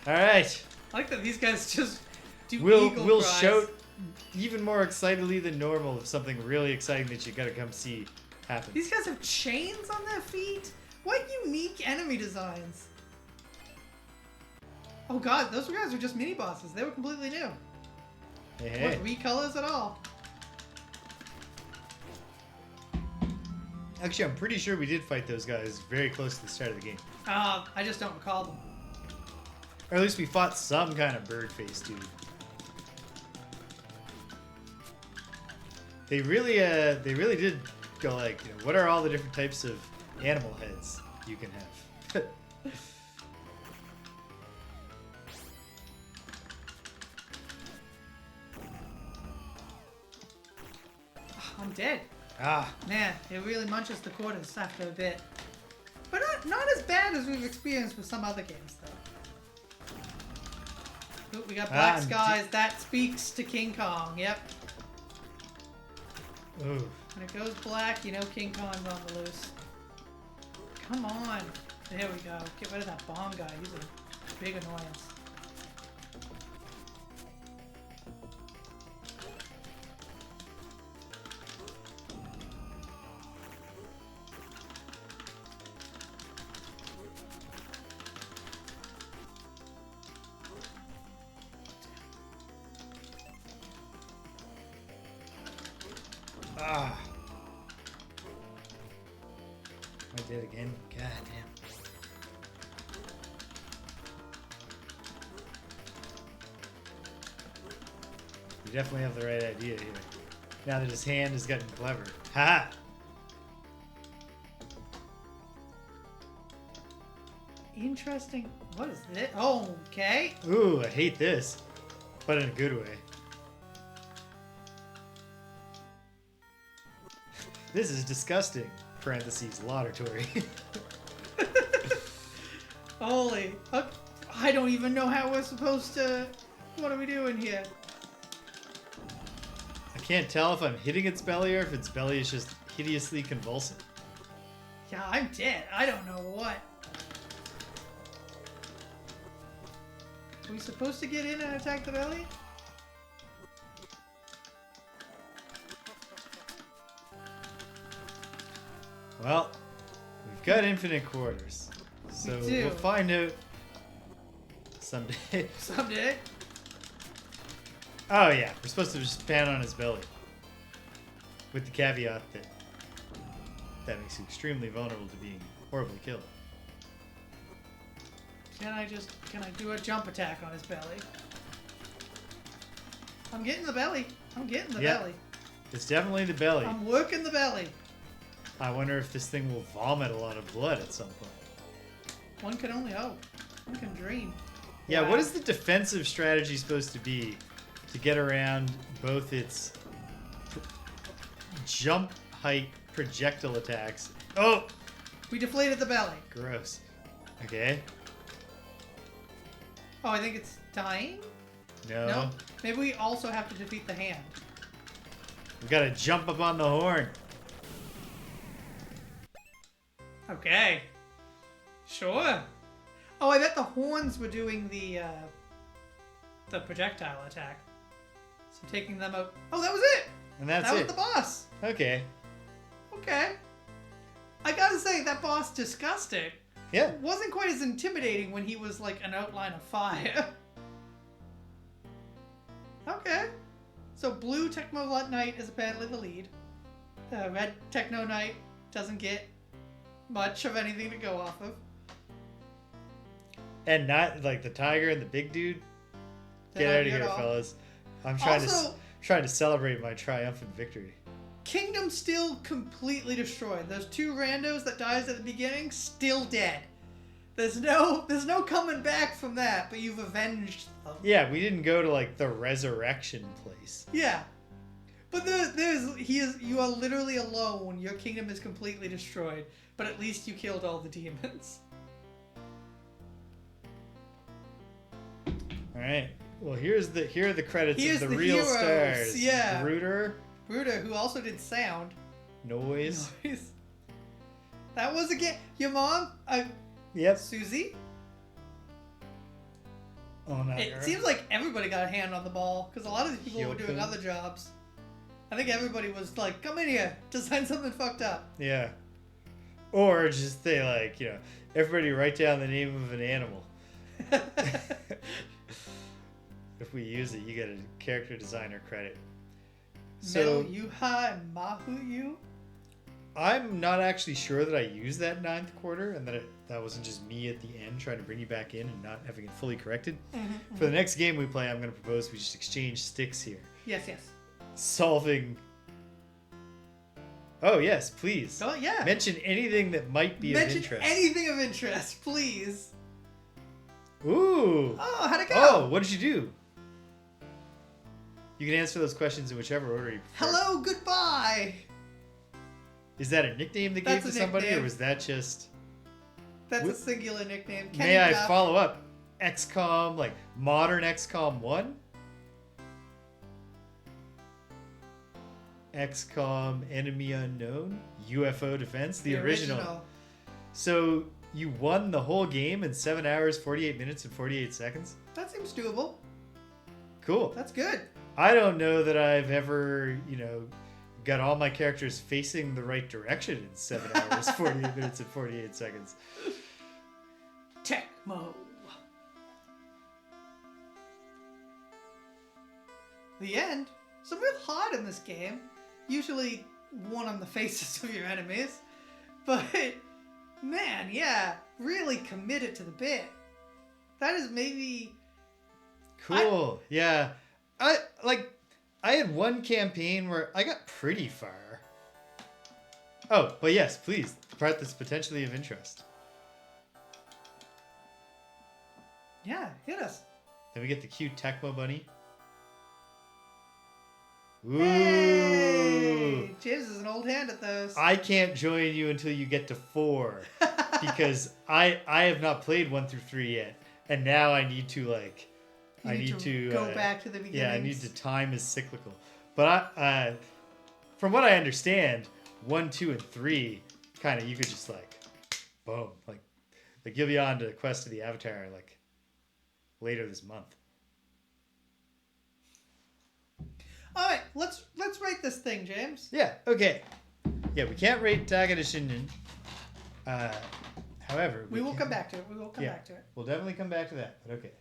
All right. I like that these guys just do We'll eagle cries. shout even more excitedly than normal if something really exciting that you gotta come see happens. These guys have chains on their feet? What unique enemy designs? Oh god, those guys are just mini bosses. They were completely new. Hey. What recolors at all? Actually, I'm pretty sure we did fight those guys very close to the start of the game. I just don't recall them. Or at least we fought some kind of bird face dude. They really did go like, you know, what are all the different types of animal heads you can have? I'm dead. Ah, Man, it really munches the quarters after a bit. But not as bad as we've experienced with some other games, though. Ooh, we got black skies. That speaks to King Kong. Yep. ooh. When it goes black, you know King Kong's on the loose. Come on. There we go. Get rid of that bomb guy. He's a big annoyance. Ah. I did again. God damn. You definitely have the right idea here. Now that his hand has gotten clever. Ha! Interesting. What is this? Oh, okay. Ooh, I hate this. But in a good way. This is disgusting. Parentheses, laudatory. Holy. I don't even know how we're supposed to... What are we doing here? I can't tell if I'm hitting its belly or if its belly is just hideously convulsing. Yeah, I'm dead. I don't know what. Are we supposed to get in and attack the belly? Well, we've got infinite quarters. So We do. we'll find out someday. Someday. Oh yeah, we're supposed to just pan on his belly. With the caveat that that makes you extremely vulnerable to being horribly killed. Can I do a jump attack on his belly? I'm getting the belly. I'm getting the Yep. belly. It's definitely the belly. I'm working the belly. I wonder if this thing will vomit a lot of blood at some point. One can only hope. One can dream. Yeah, Wow. what is the defensive strategy supposed to be to get around both its jump height projectile attacks? Oh! We deflated the belly. Gross. Okay. Oh, I think it's dying? No. No. Maybe we also have to defeat the hand. We gotta jump up on the horn. Okay. Sure. Oh, I bet the horns were doing the projectile attack. So taking them out. Oh, that was it. And that's that it. was the boss. Okay. Okay. I gotta say, that boss disgusting. Yeah. It wasn't quite as intimidating when he was like an outline of fire. Okay. So blue Tecmo Knight is apparently the lead. Red Tecmo Knight doesn't get much of anything to go off of. And not like the tiger and the big dude. They're Get not out of good here, at all. fellas. I'm trying Also, trying to celebrate my triumphant victory. Kingdom still completely destroyed. Those 2 randos that dies at the beginning, still dead. There's no coming back from that, but you've avenged them. Yeah, we didn't go to like the resurrection place. Yeah. But you are literally alone. Your kingdom is completely destroyed, but at least you killed all the demons. All right. Well, here are the credits Here's of the the real heroes. stars. Yeah. Bruder, who also did sound. Noise. That was again your mom. Yep. Susie. Oh no. It seems like everybody got a hand on the ball because a lot of these people were doing other jobs. I think everybody was like, "Come in here, design something fucked up." Yeah. Or just they like, you know, everybody write down the name of an animal. If we use it, you get a character designer credit. So Metal Yuha and Mahu Yu. I'm not actually sure that I used that 9th quarter and that wasn't just me at the end trying to bring you back in and not having it fully corrected. For the next game we play, I'm going to propose we just exchange sticks here. Yes. Solving. Oh yes, please. Oh yeah. Mention anything that might be of interest. Mention anything of interest, please. Ooh. Oh, how'd it go? Oh, what did you do? You can answer those questions in whichever order you prefer. Hello, goodbye. Is that a nickname they gave to somebody, nickname. or was that just... That's a singular nickname. May I follow up? XCOM, like modern XCOM 1? XCOM Enemy Unknown? UFO Defense? The original. So you won the whole game in 7 hours, 48 minutes, and 48 seconds? That seems doable. Cool. That's good. I don't know that I've ever, got all my characters facing the right direction in 7 hours, 48 minutes, and 48 seconds. Tecmo. The end. Some real hard in this game. Usually one on the faces of your enemies. But, man, yeah, really committed to the bit. That is maybe... Cool. Yeah. I had one campaign where I got pretty far. Oh, but yes, please. The part that's potentially of interest. Yeah, hit us. Then we get the cute Tecmo bunny. Ooh. Hey! James is an old hand at those. I can't join you until you get to 4. Because I have not played 1 through 3 yet. And now I need to You need to go back to the beginning. Yeah, I need to. Time is cyclical. But from what I understand, 1, 2, and 3, kind of you could just boom, like you'll be on to Quest of the Avatar later this month. All right, let's rate this thing, James. Yeah. Okay. Yeah, we can't rate Takeda Shingen. However, we will come back to it. We will come back to it. We'll definitely come back to that. But okay.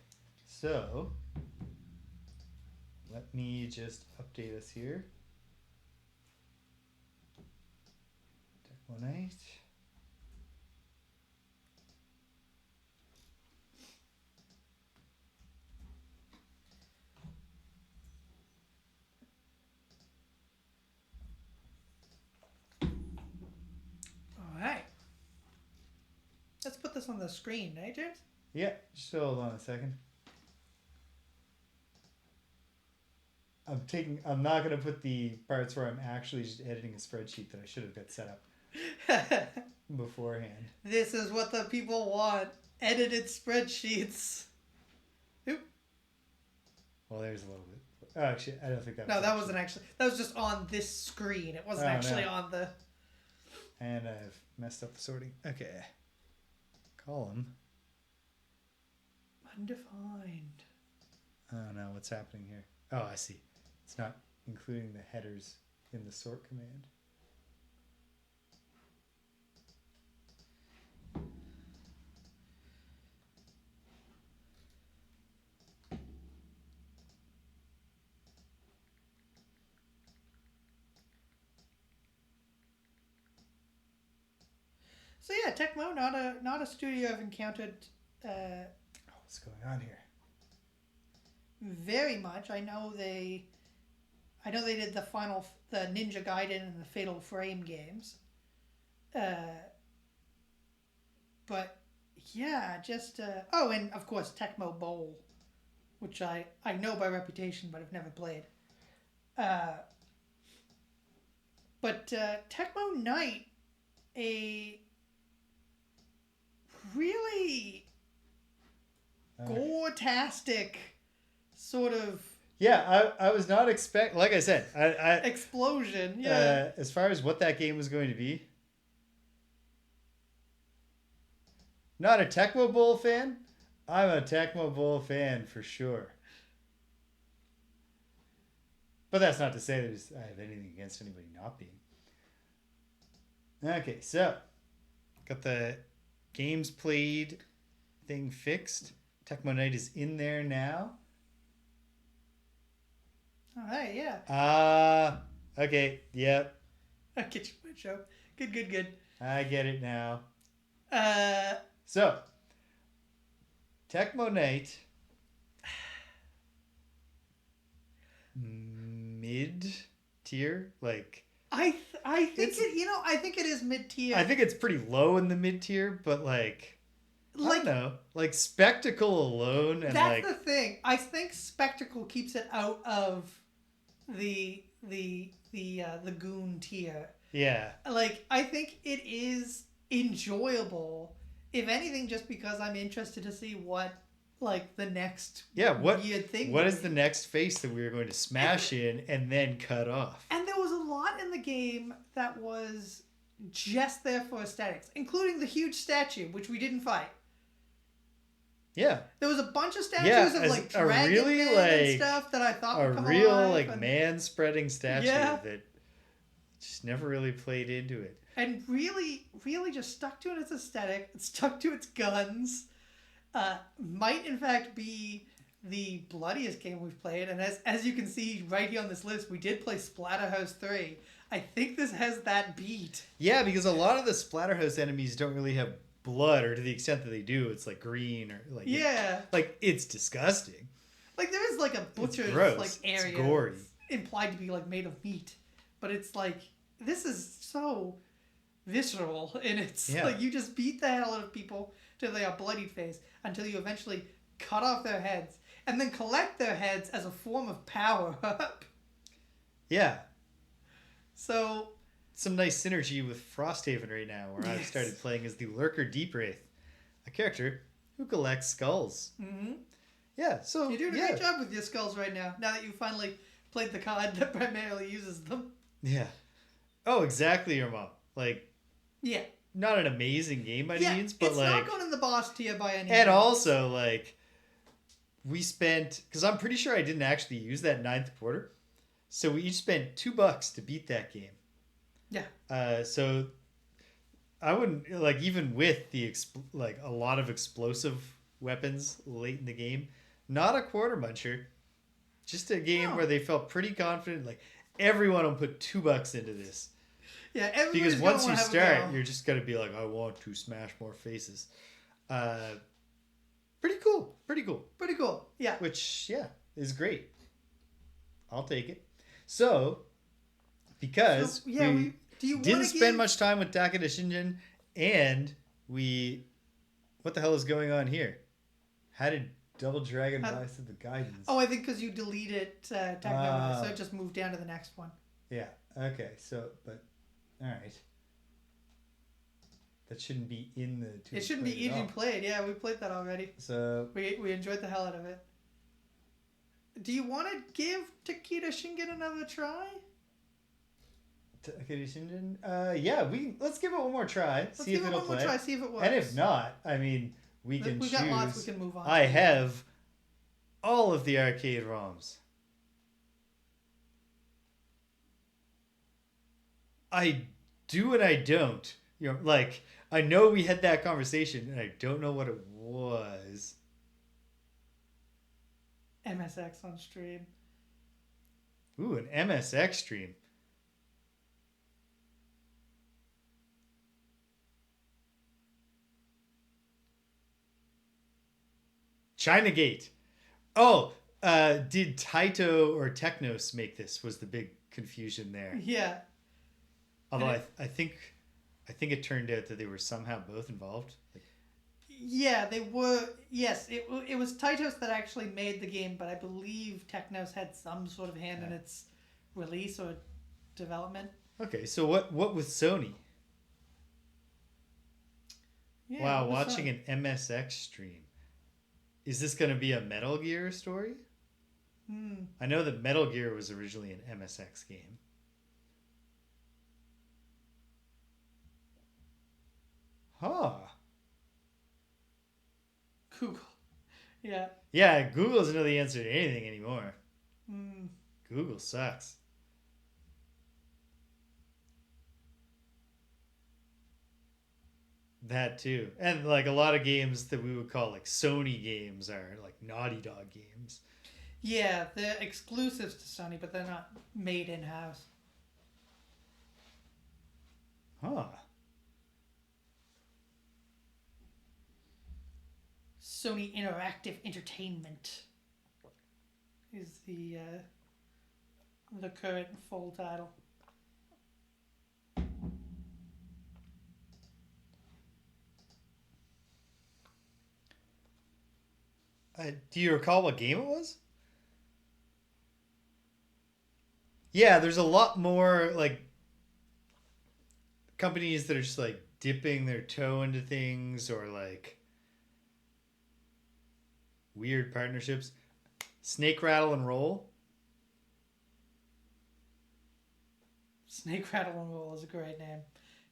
So, let me just update us here. Tecmo Knight. All right. Let's put this on the screen, eh, James? Yeah, just hold on a second. I'm not going to put the parts where I'm actually just editing a spreadsheet that I should have got set up beforehand. This is what the people want. Edited spreadsheets. Oop. Well, there's a little bit. Oh, actually, I don't think that was... No, that wasn't actually... That was just on this screen. It wasn't actually on the... And I've messed up the sorting. Okay. Column. Undefined. Oh, no. What's happening here? Oh, I see. It's not including the headers in the sort command. So yeah, Tecmo, not a studio I've encountered What's going on here? very much. I know they I know they did the Ninja Gaiden and the Fatal Frame games. But yeah, just oh, and of course Tecmo Bowl, which I know by reputation, but I've never played. But Tecmo Knight, a really gore-tastic sort of I was not like I said, I explosion. Yeah. as far as what that game was going to be, not a Tecmo Bowl fan. I'm a Tecmo Bowl fan for sure. But that's not to say I have anything against anybody not being. Okay, so got the games played thing fixed. Tecmo Knight is in there now. All right, yeah. Okay, yep. I'll get you my show. Good. I get it now. Uh, So, Tecmo Knight, mid-tier, like. I think I think it is mid-tier. I think it's pretty low in the mid-tier, but like I don't know, like Spectacle alone, and that's the thing. I think Spectacle keeps it out of the goon tier. Yeah. Like I think it is enjoyable, if anything, just because I'm interested to see what like the next weird thing. What is the next face that we are going to smash in and then cut off? And there was a lot in the game that was just there for aesthetics, including the huge statue, which we didn't fight. Yeah. There was a bunch of statues of like dragon men and stuff that I thought would come alive. A real like man-spreading statue that just never really played into it. And really, really just stuck to its aesthetic. It stuck to its guns. Might in fact be the bloodiest game we've played, and as you can see right here on this list, we did play Splatterhouse 3. I think this has that beat. Yeah, because a lot of the Splatterhouse enemies don't really have blood, or to the extent that they do, it's like green or like it's disgusting. Like there is like a butcher's like area, it's gory, implied to be like made of meat, but it's like this is so visceral, and it's like you just beat the hell out of people till they are bloodied face, until you eventually cut off their heads and then collect their heads as a form of power up. Yeah. So some nice synergy with Frosthaven right now, where I've started playing as the Lurker Deep Wraith, a character who collects skulls. Mm-hmm. Yeah, so you're doing a great job with your skulls right now that you finally played the card that primarily uses them. Yeah. Oh, exactly, your mom. Like, yeah. Not an amazing game by any means, but it's like... not going in the boss tier by any means. And also, like, we spent... Because I'm pretty sure I didn't actually use that 9th quarter. So we each spent $2 to beat that game. Yeah. So I wouldn't... Like, even with the a lot of explosive weapons late in the game, not a quarter muncher. Just a game where they felt pretty confident. Like, everyone will put $2 into this. Yeah, because once you start, you're just gonna be like, I want to smash more faces. Pretty cool. Yeah. Which is great. I'll take it. So, because we didn't spend much time with Takeda Shingen, and what the hell is going on here? How did Double Dragon rise to the guidance? Oh, I think because you deleted Takeda, so it just moved down to the next one. Yeah. Okay. So, but. All right. That shouldn't be in the... It shouldn't be even played. Yeah, we played that already. So... We enjoyed the hell out of it. Do you want to give Takeda Shingen another try? Takeda Shingen? Yeah, let's give it one more try. See if it'll play. See if it works. And if not, I mean, we can choose. We've got lots we can move on. I have all of the arcade ROMs. I do and I don't. You know, like, I know we had that conversation and I don't know what it was. MSX on stream. Ooh, an MSX stream. China Gate. Oh, Did Taito or Technos make this? Was the big confusion there. Yeah. Although I think it turned out that they were somehow both involved. Like, Yeah, they were. Yes, it was Titos that actually made the game, but I believe Technos had some sort of hand in its release or development. okay, so what with Sony? Yeah, Wow, what was watching Sony? an MSX stream. Is this going to be a Metal Gear story? I know that Metal Gear was originally an MSX game. Huh. Google. Yeah. Yeah, Google doesn't know the answer to anything anymore. Mm. Google sucks. That too. And like a lot of games that we would call like Sony games are like Naughty Dog games. Yeah, they're exclusives to Sony, but they're not made in house. Huh. Sony Interactive Entertainment is the current full title. Do you recall what game it was? Yeah, there's a lot more like companies that are just like dipping their toe into things or like weird partnerships. Snake Rattle and Roll. Snake Rattle and Roll is a great name.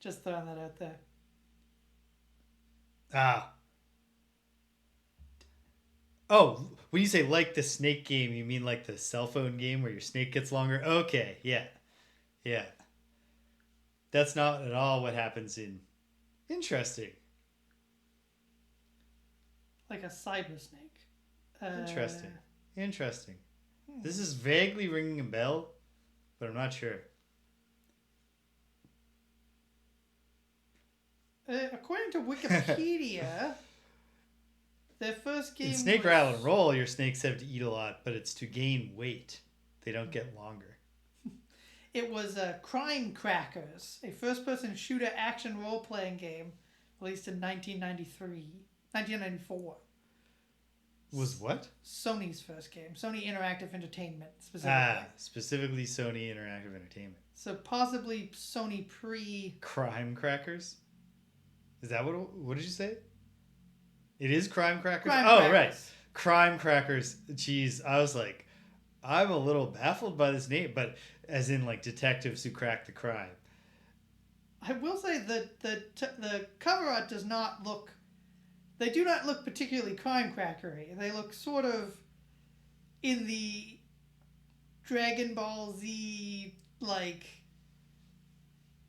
Just throwing that out there. Ah. Oh, when you say like the snake game, you mean like the cell phone game where your snake gets longer? Okay, yeah. Yeah. That's not at all what happens in... Interesting. Like a cyber snake. Interesting. Interesting. This is vaguely ringing a bell, but I'm not sure. According to Wikipedia, their first game In Snake was... Rattle and Roll, your snakes have to eat a lot, but it's to gain weight. They don't get longer. It was Crime Crackers, a first-person shooter action role-playing game released in 1994. Was what? Sony's first game. Sony Interactive Entertainment, specifically. Specifically Sony Interactive Entertainment. So possibly Sony pre... Crime Crackers? Is that what did you say? It is Crime Crackers? Crime Right. Crackers. Crime Crackers. Jeez, I was like, I'm a little baffled by this name, but as in like detectives who crack the crime. I will say that the cover art does not look... They do not look particularly crime crackery. They look sort of in the Dragon Ball Z, like,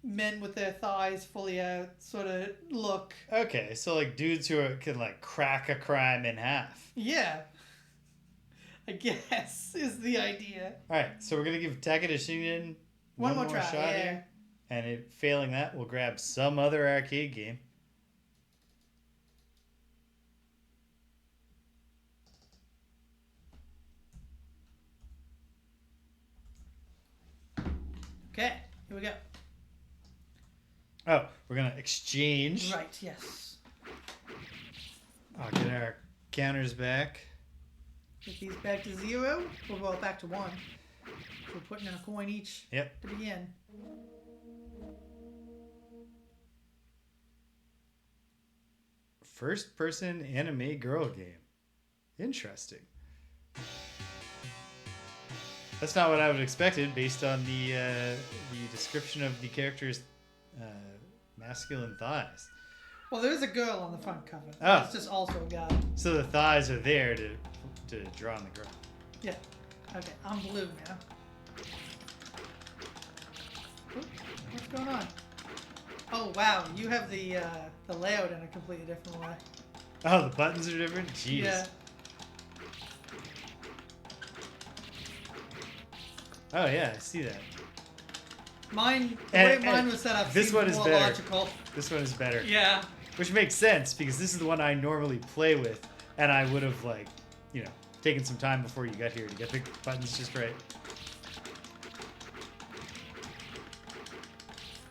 men with their thighs fully out sort of look. Okay, so like dudes who can like crack a crime in half. Yeah. I guess is the idea. All right, so we're gonna give Takeda Shingen One more try, shot yeah. here, and failing that, we'll grab some other arcade game. Okay, here we go. Oh, we're gonna exchange. Right, yes. I'll get our counters back. Get these back to 0. We'll go back to 1. We're putting in a coin each Yep. to begin. First person anime girl game. Interesting. That's not what I would have expected based on the description of the character's masculine thighs. Well, there is a girl on the front cover. Oh. It's just also a guy. So the thighs are there to draw on the girl. Yeah. Okay, I'm blue now. Oop, what's going on? Oh wow, you have the layout in a completely different way. Oh, the buttons are different? Jeez. Yeah. Oh yeah, I see that. Mine, the And- way mine and was set up this seems one is more better. logical. This one is better. Yeah. Which makes sense because this is the one I normally play with, and I would have taking some time before you got here to get the buttons just right.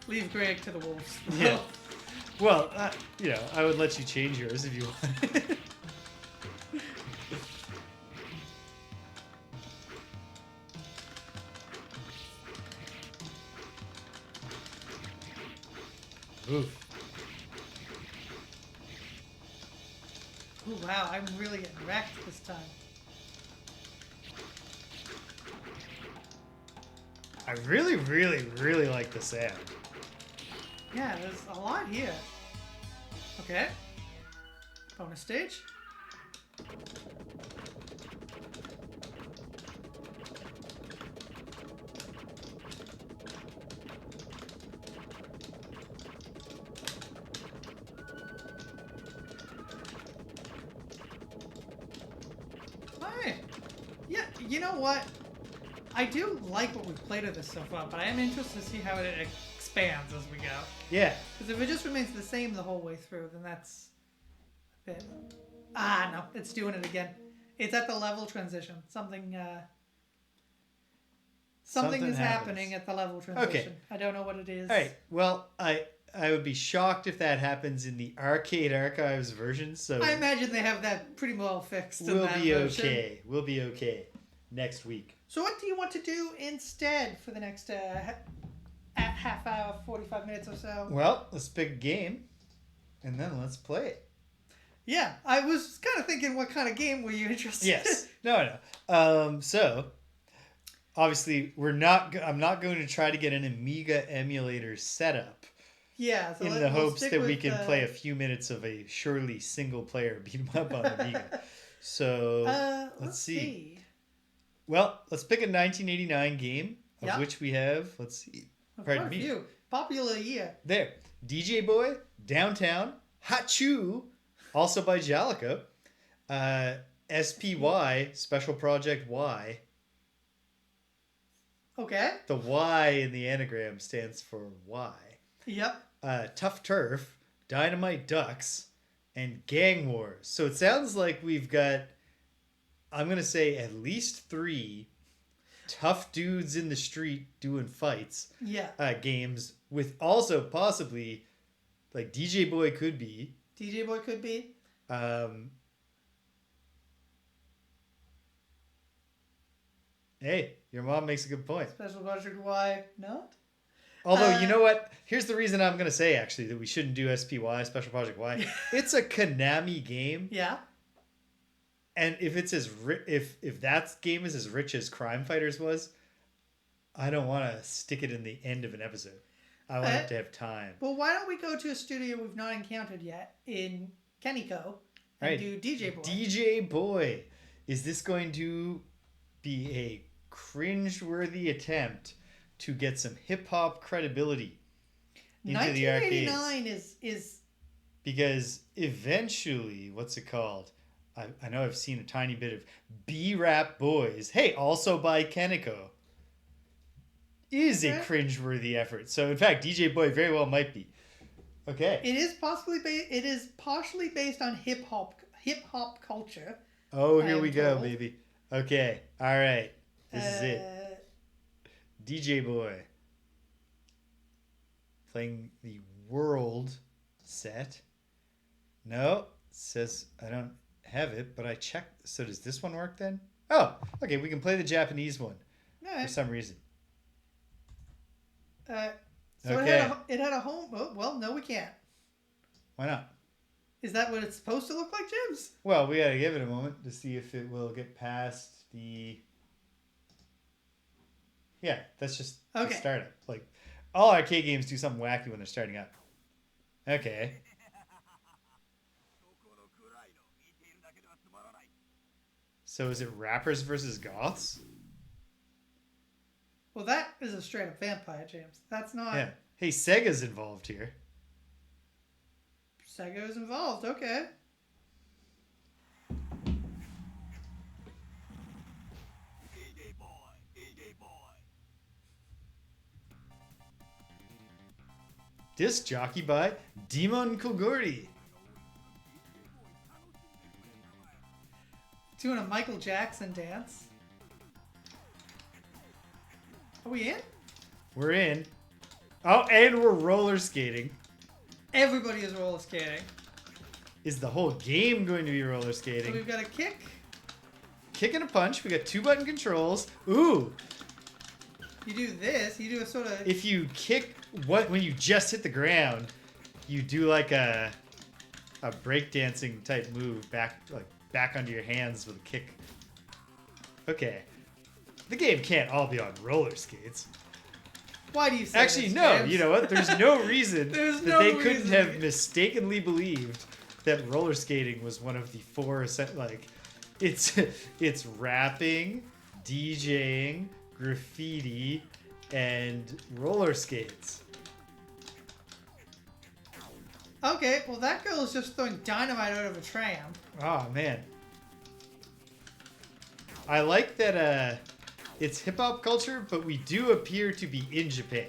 Leave Greg to the wolves. Yeah. Well, you know, I would let you change yours if you want. Oof. Oh wow, I'm really getting wrecked this time. I really, really, really like the sound. Yeah, there's a lot here. Okay. Bonus stage. Alright. Yeah, you know what? I do like what we've played of this so far, but I am interested to see how it expands as we go. Yeah. Because if it just remains the same the whole way through, then that's a bit... Ah, no, it's doing it again. It's at the level transition. Something is happening at the level transition. Okay. I don't know what it is. All right. Well, I would be shocked if that happens in the Arcade Archives version. So I imagine they have that pretty well fixed. we'll be okay. We'll be okay next week. So what do you want to do instead for the next half hour, 45 minutes or so? Well, let's pick a game, and then let's play it. Yeah, I was kind of thinking, what kind of game were you interested in? Yes. No. So, obviously, I'm not going to try to get an Amiga emulator set up. Yeah. So in the hopes that we can play a few minutes of a surely single-player beat 'em up on Amiga. So, let's see. Well, let's pick a 1989 game, of which we have, let's see. Pardon me. Popular year. There. DJ Boy, Downtown, Hachu, also by Jaleco, SPY, Special Project Y. Okay. The Y in the anagram stands for Y. Yep. Tough Turf, Dynamite Ducks, and Gang Wars. So it sounds like we've got, I'm going to say, at least 3 tough dudes in the street doing fights games, with also possibly, like, DJ Boy could be. DJ Boy could be. Hey, your mom makes a good point. Special Project Y, not? Although, you know what? Here's the reason I'm going to say, actually, that we shouldn't do SPY, Special Project Y. It's a Konami game. Yeah. And if it's if that game is as rich as Crime Fighters was, I don't want to stick it in the end of an episode. I want it to have time. Well, why don't we go to a studio we've not encountered yet in Kaneko and do DJ Boy? DJ Boy. Is this going to be a cringe-worthy attempt to get some hip-hop credibility into the arcades? 1989 is... Because eventually, what's it called? I know I've seen a tiny bit of B-Rap Boys. Hey, also by Kaneko. Is a cringe-worthy effort. So, in fact, DJ Boy very well might be. Okay. It is partially based on hip hop culture. Oh, here we go, baby. Okay. All right. This is it. DJ Boy. Playing the world set. No. It says I don't have it, but I checked. So does this one work then? Oh, okay. We can play the Japanese one for some reason. So it had a home. Oh, well, no, we can't. Why not? Is that what it's supposed to look like, James? Well, we got to give it a moment to see if it will get past the... Yeah, that's just the startup. Like, all arcade games do something wacky when they're starting up. Okay. So is it rappers versus goths? Well, that is a straight up vampire, James. That's not... Yeah. Hey, Sega's involved here. Sega is involved, okay. Disc jockey by Demon Koguri. Doing a Michael Jackson dance. Are we in? We're in. Oh, and we're roller skating. Everybody is roller skating. Is the whole game going to be roller So skating? we've got a kick. Kick and a punch. We got 2-button controls. Ooh. You do this. You do a sort of... If you kick when you just hit the ground, you do like a breakdancing type move back onto your hands with a kick. Okay. The game can't all be on roller skates. Why do you say Actually, this, no. James? You know what? There's no reason There's that no they couldn't reason. have mistakenly believed that roller skating was one of the 4 it's rapping, DJing, graffiti, and roller skates. Okay, well that girl is just throwing dynamite out of a tram. Oh man. I like that it's hip hop culture, but we do appear to be in Japan.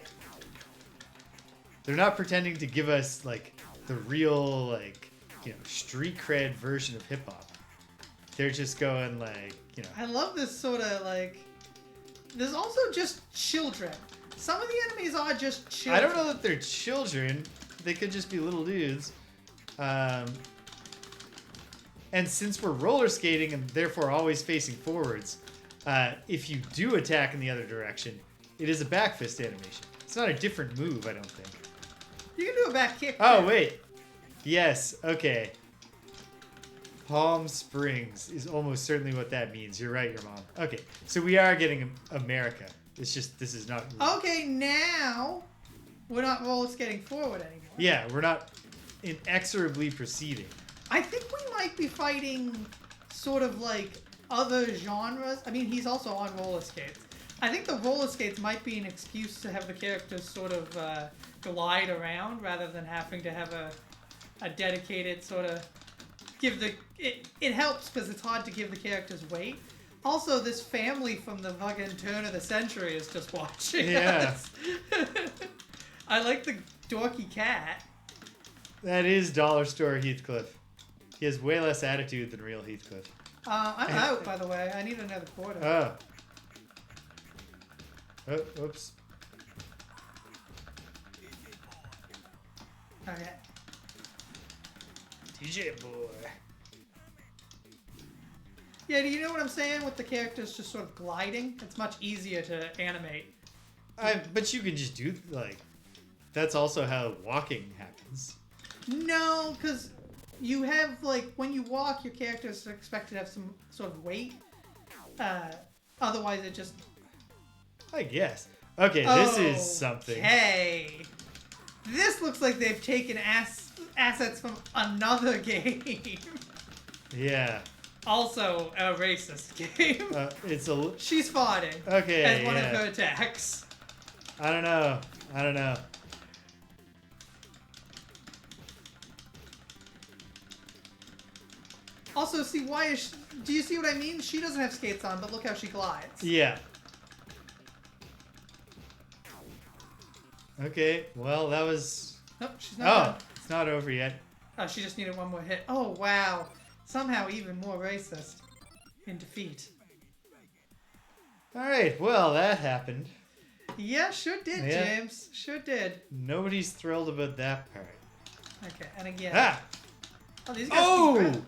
They're not pretending to give us like the real street cred version of hip hop. They're just going I love this sort of there's also just children. Some of the enemies are just children. I don't know that they're children. They could just be little dudes. And since we're roller skating and therefore always facing forwards, if you do attack in the other direction, it is a back fist animation. It's not a different move, I don't think. You can do a back kick. Oh, too. wait. Yes, okay. Palm Springs is almost certainly what that means. You're right, your mom. Okay, so we are getting America. It's just, this is not... Okay, now we're not roller skating forward anymore. Yeah, we're not inexorably proceeding. I think we might be fighting sort of other genres. I mean, he's also on roller skates. I think the roller skates might be an excuse to have the characters sort of glide around rather than having to have a dedicated sort of it helps because it's hard to give the characters weight. Also, this family from the fucking turn of the century is just watching us. I like the dorky cat. That is Dollar Store Heathcliff. He has way less attitude than real Heathcliff. I'm out, by the way. I need another quarter. Oh, oops. Okay. DJ boy. Yeah, do you know what I'm saying with the characters just sort of gliding? It's much easier to animate. But you can just do, that's also how walking happens. No, because you have, when you walk, your characters are expected to have some sort of weight. Otherwise, it just... I guess. Okay, this is something. Hey, this looks like they've taken assets from another game. Yeah. Also a racist game. It's a... She's farting. Okay, as one of her attacks. I don't know. Also, see, why is do you see what I mean? She doesn't have skates on, but look how she glides. Yeah. Okay, well, that was... Nope, she's not done. It's not over yet. Oh, she just needed one more hit. Oh, wow. Somehow even more racist. In defeat. Alright, well, that happened. Yeah, sure did, Yeah. James. Sure did. Nobody's thrilled about that part. Okay, and again. Ah! Oh, these guys Oh! keep grabbing.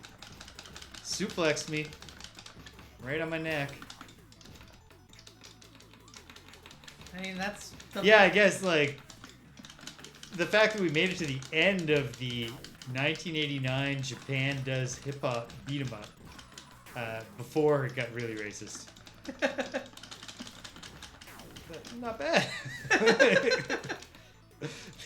Suplexed me. Right on my neck. I mean, that's... Yeah, I guess, the fact that we made it to the end of the 1989 Japan Does Hip Hop beat 'em up before it got really racist. Not bad.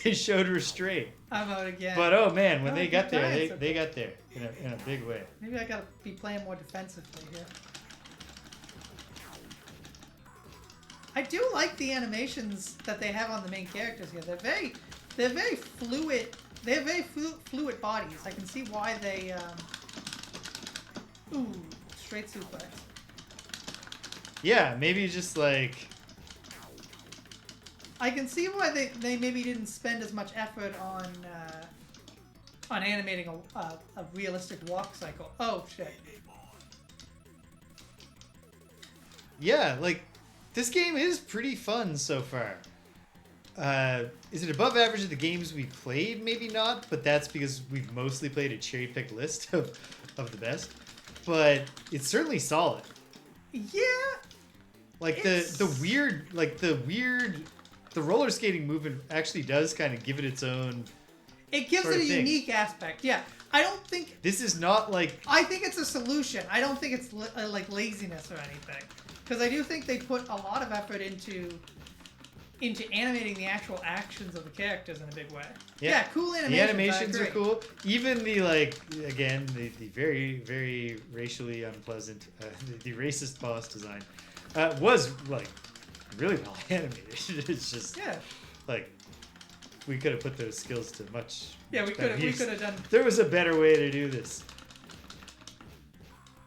They showed restraint. I'm out again. But oh man, when Oh, they got good there, times. they got there in a big way. Maybe I gotta be playing more defensively here. I do like the animations that they have on the main characters here. They're very fluid. They have very fluid bodies. I can see why they. Ooh, straight suplex. Yeah, maybe just I can see why they maybe didn't spend as much effort on animating a realistic walk cycle. Oh shit. yeah, like this game is pretty fun so far. Is it above average of the games we played? Maybe not, but that's because we've mostly played a cherry-picked list of the best. But it's certainly solid. Yeah. Like the roller skating movement actually does kind of give it its own. It gives it a unique aspect. Yeah. I don't think this is not like. I think it's a solution. I don't think it's like laziness or anything, because I do think they put a lot of effort into animating the actual actions of the characters in a big way. Yeah, cool animations. The animations are cool. Even the the very, very racially unpleasant, the racist boss design was like really well animated. It's just like we could have put those skills to much. Yeah, we could have done. There was a better way to do this.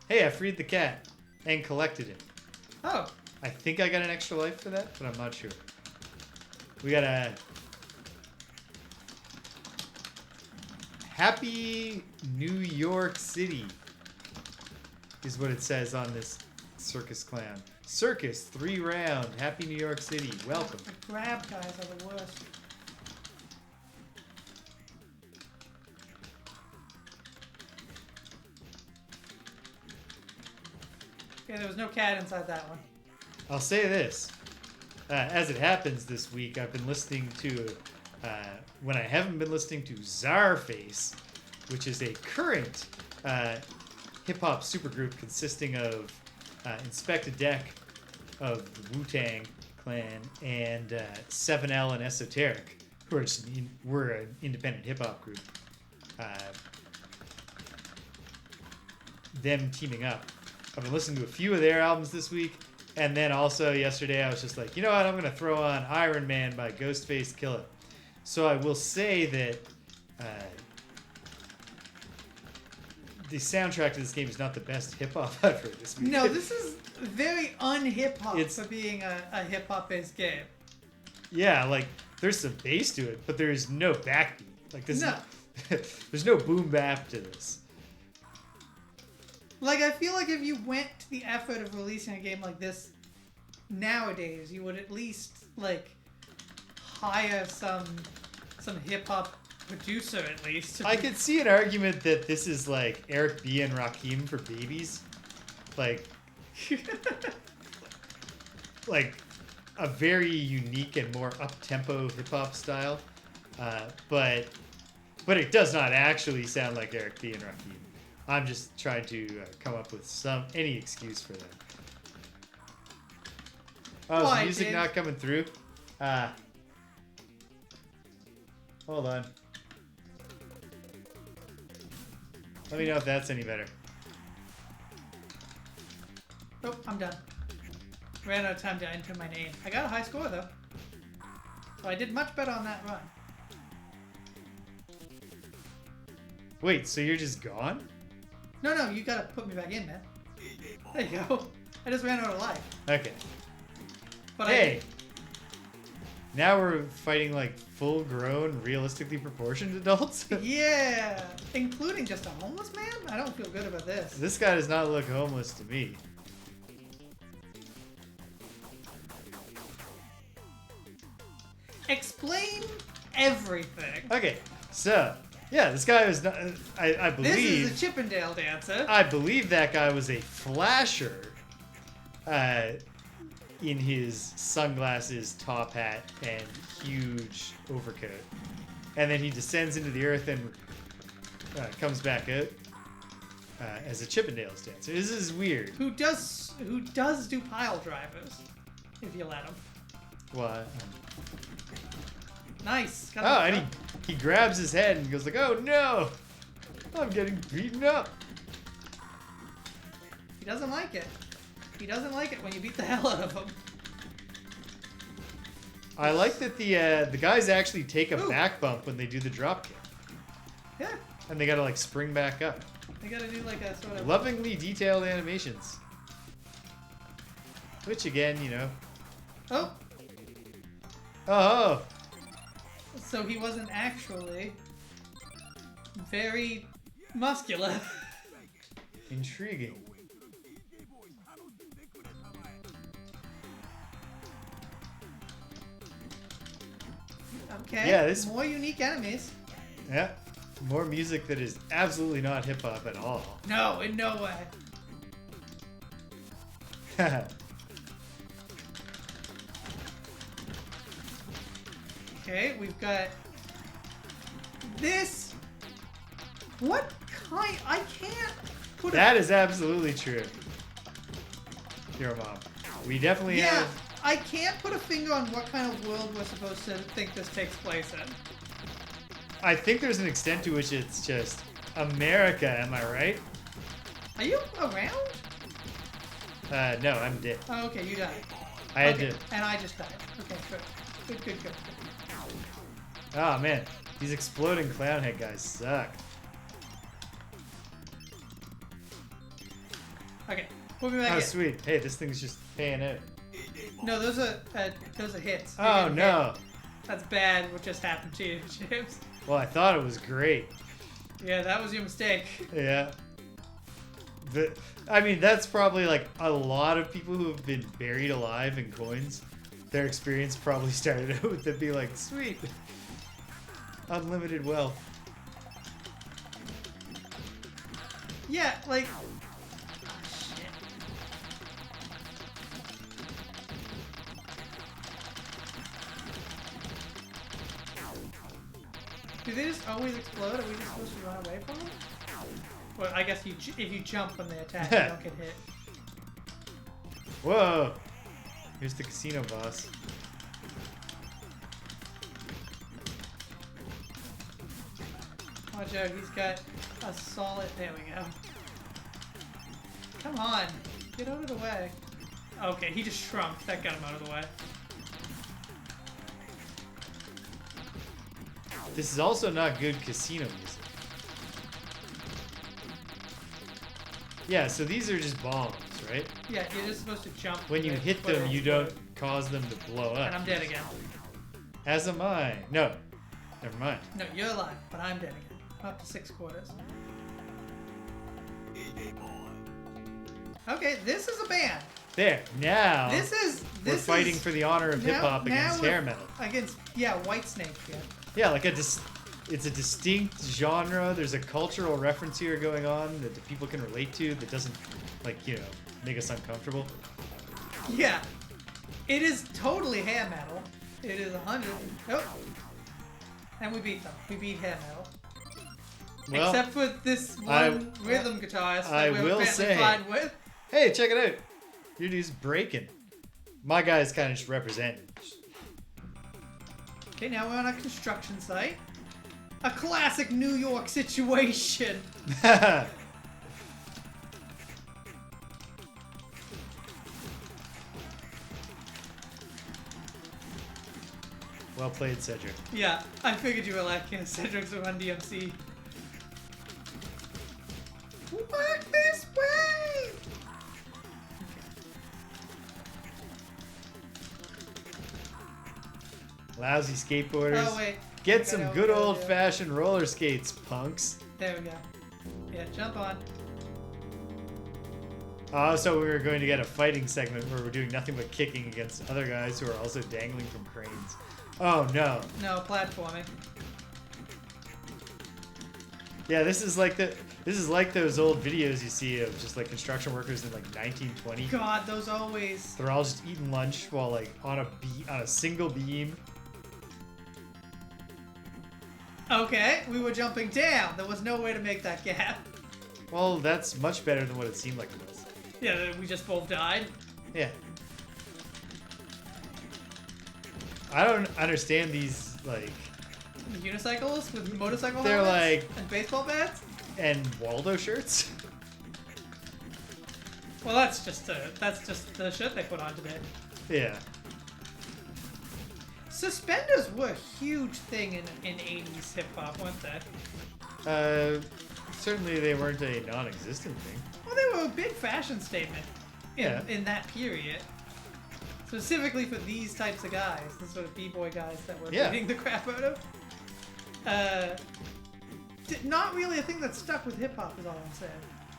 Hey, I freed the cat and collected it. Oh. I think I got an extra life for that, but I'm not sure. We got a Happy New York City is what it says on this circus clown. Circus 3 round. Happy New York City. Welcome. The grab guys are the worst. Yeah, there was no cat inside that one. I'll say this. As it happens this week, I've been listening to, when I haven't been listening to Czarface, which is a current hip-hop supergroup consisting of Inspector Deck of the Wu-Tang Clan and 7L and Esoteric, who are we're an independent hip-hop group. Them teaming up. I've been listening to a few of their albums this week. And then also yesterday I was just like, you know what, I'm going to throw on Iron Man by Ghostface Killah. So I will say that the soundtrack to this game is not the best hip-hop I've heard this week. No, this is very un-hip-hop for being a hip-hop based game. Yeah, like, there's some bass to it, but there's no backbeat. Like, this there's no boom bap to this. Like, I feel like if you went to the effort of releasing a game like this nowadays, you would at least, like, hire some hip-hop producer, at least. I could see an argument that this is, like, Eric B. and Rakim for babies. Like, like, a very unique and more up-tempo hip-hop style. But it does not actually sound like Eric B. and Rakim. I'm just trying to come up with any excuse for that. Oh, is the music not coming through? Hold on. Let me know if that's any better. Oh, I'm done. Ran out of time to enter my name. I got a high score, though. So I did much better on that run. Wait, so you're just gone? No, you gotta put me back in, man. There you go. I just ran out of life. Okay. But hey! Now we're fighting like full-grown, realistically proportioned adults? Yeah! Including just a homeless man? I don't feel good about this. This guy does not look homeless to me. Explain everything. Okay, so... yeah, this guy was not... I believe... This is a Chippendale dancer. I believe that guy was a flasher in his sunglasses, top hat, and huge overcoat. And then he descends into the earth and comes back out as a Chippendales dancer. This is weird. Who does do pile drivers, if you let him. What? Nice. Oh, and he grabs his head and goes like, oh no! I'm getting beaten up. He doesn't like it. He doesn't like it when you beat the hell out of him. I like that the guys actually take a back bump when they do the drop kick. Yeah. And they gotta like spring back up. They gotta do like a sort of... lovingly detailed animations. Which again, you know. Oh! Oh! So he wasn't actually very muscular. Intriguing. Okay. Yeah, this- More unique enemies. Yeah. More music that is absolutely not hip hop at all. No, in no way. Okay, we've got this. What kind? I can't put That is absolutely true. Your mom. We definitely Yeah, have. I can't put a finger on what kind of world we're supposed to think this takes place in. I think there's an extent to which it's just America. Am I right? Are you around? No, I'm dead. Oh, okay, you died. I had Okay, to. and I just died. Okay, good. Good. Oh man, these exploding clown head guys suck. Okay, put me back Oh in. sweet. Hey, this thing's just paying out. No, those are hits. You're Oh getting no. hit. That's bad. What just happened to you, Chips? Well, I thought it was great. Yeah, that was your mistake. Yeah. I mean, that's probably like a lot of people who have been buried alive in coins. Their experience probably started out with them being like, sweet, unlimited wealth. Yeah, like. Shit. Do they just always explode? Are we just supposed to run away from them? Well, I guess if you jump when they attack, you don't get hit. Whoa. Here's the casino boss. Watch out, he's got a solid. There we go. Come on, get out of the way. Okay, he just shrunk. That got him out of the way. This is also not good casino music. Yeah, so these are just bombs, right? Yeah, you're just supposed to jump. When you and hit put them, it you explode. don't cause them to blow And up. I'm dead again. As am I. No. Never mind. No, you're alive, but I'm dead again. I'm up to 6 quarters. Okay, this is a band. There. Now We're we're fighting for the honor of hip hop against hair metal. Against Whitesnake. Yeah. Yeah, like it's a distinct genre. There's a cultural reference here going on that the people can relate to that doesn't, like, make us uncomfortable. Yeah. It is totally hair metal. It is 100. Oh. And we beat them. We beat hair metal. Well, Except for this one rhythm guitarist I that we're will apparently say- fine with. hey, check it out. Your dude's breaking. My guy's kind of just representing. Okay, now we're on a construction site. A classic New York situation. Well played, Cedric. Yeah, I figured you were like Cedric's Run DMC. Walk this way! Lousy skateboarders. Oh, wait. Get Okay, some no, good no, old-fashioned roller skates, punks. There we go. Yeah, jump on. So we were going to get a fighting segment where we're doing nothing but kicking against other guys who are also dangling from cranes. Oh no. No, platforming. Yeah, this is like those old videos you see of just like construction workers in like 1920. God, those always. They're all just eating lunch while like on a single beam. Okay, we were jumping down. There was no way to make that gap. Well, that's much better than what it seemed like it was. Yeah, we just both died. Yeah. I don't understand these like Unicycles with motorcycle They're helmets like- and baseball bats. and Waldo shirts. Well, that's just the shit they put on today. Yeah. Suspenders were a huge thing in 80s hip hop, weren't they? Certainly they weren't a non-existent thing. Well, they were a big fashion statement Yeah. in that period. Specifically for these types of guys, the sort of b-boy guys that we're Yeah. beating the crap out of. Not really a thing that stuck with hip hop, is all I'm saying.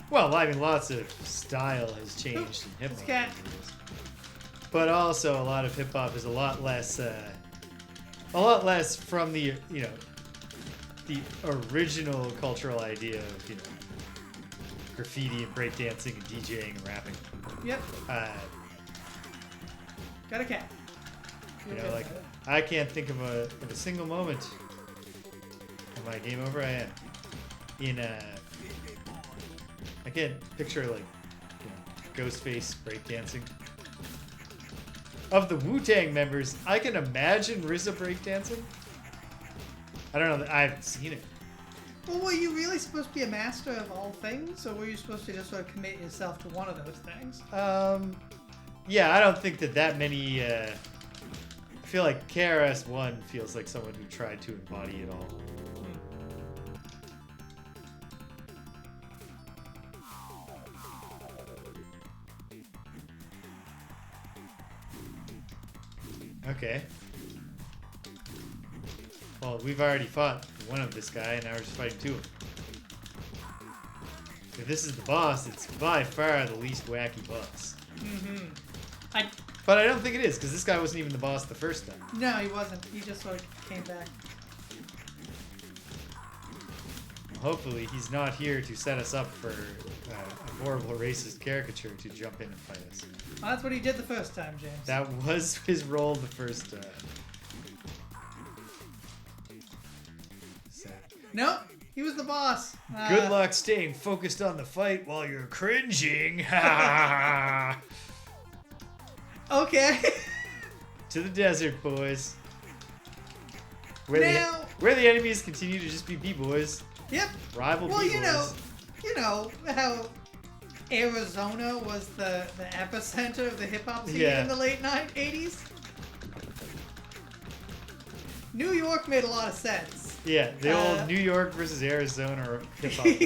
Well, I mean, lots of style has changed in hip This hop. cat. But also, a lot of hip hop is a lot less A lot less from the, the original cultural idea of, graffiti and breakdancing and DJing and rapping. Yep. Got a cat. I can't think of a single moment. Am I game over? I am. I can't picture Ghostface breakdancing. Of the Wu-Tang members, I can imagine RZA breakdancing. I don't know. I haven't seen it. Well, were you really supposed to be a master of all things, or were you supposed to just sort of commit yourself to one of those things? Yeah, I don't think that many. I feel like KRS-One feels like someone who tried to embody it all. Okay. Well, we've already fought one of this guy, and now we're just fighting two of them. If this is the boss, it's by far the least wacky boss. Mm-hmm. But I don't think it is, because this guy wasn't even the boss the first time. No, he wasn't. He just sort of came back. Hopefully, he's not here to set us up for a horrible racist caricature to jump in and fight us. Well, that's what he did the first time, James. That was his role the first time. Nope, he was the boss. Good luck staying focused on the fight while you're cringing. Okay. To the desert, boys. Where the enemies continue to just be B-boys. Yep. Rival well, B-boys. you know how Arizona was the epicenter of the hip-hop scene in the late 80s? New York made a lot of sense. Yeah, the old New York versus Arizona hip-hop wars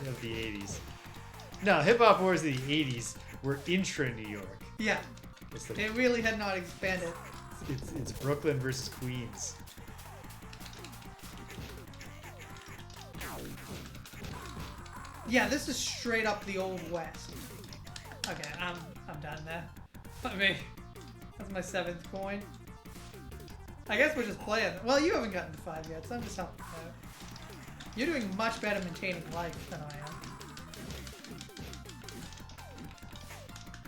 of the 80s. No, hip-hop wars of the 80s were intra-New York. Yeah. It really had not expanded. It's Brooklyn versus Queens. Yeah, this is straight up the Old West. Okay, I'm done there. I mean, that's my 7th coin. I guess we're just playing. Well, you haven't gotten to 5 yet, so I'm just helping you out. You're doing much better maintaining life than I am.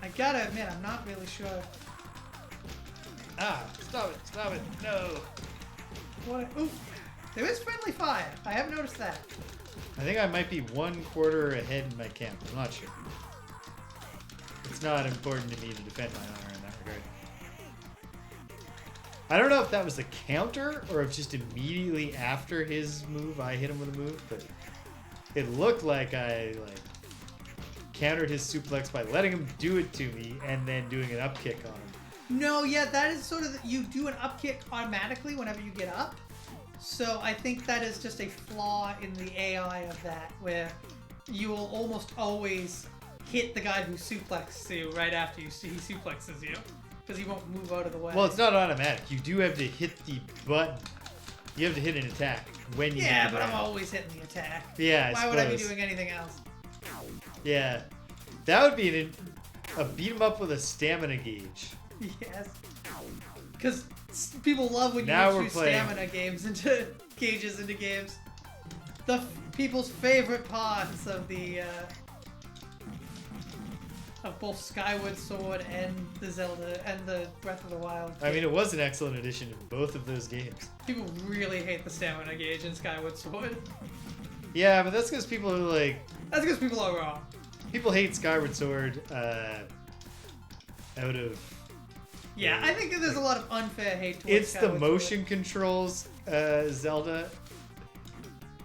I gotta admit, I'm not really sure. Stop it, no. What? Ooh, there is friendly fire. I have noticed that. I think I might be 1/4 ahead in my camp. I'm not sure. It's not important to me to defend my honor in that regard. I don't know if that was a counter or if just immediately after his move I hit him with a move, but it looked like I countered his suplex by letting him do it to me and then doing an up kick on him. No, yeah, that is sort of you do an up kick automatically whenever you get up. So I think that is just a flaw in the AI of that, where you will almost always hit the guy who suplexes you right after he suplexes you, because he won't move out of the way. Well, it's not automatic. You do have to hit the button. You have to hit an attack when you hit the but button. I'm always hitting the attack. Yeah, Why would I be doing anything else? Yeah. That would be a beat 'em up with a stamina gauge. Yes. Because people love when you introduce stamina gauges into games. People's favorite parts of the of both Skyward Sword and the Zelda and the Breath of the Wild. I mean, it was an excellent addition to both of those games. People really hate the stamina gauge in Skyward Sword. Yeah, but that's because people are That's because people are wrong. People hate Skyward Sword out of... Yeah, I think there's a lot of unfair hate towards It's Skyward the motion controls Zelda,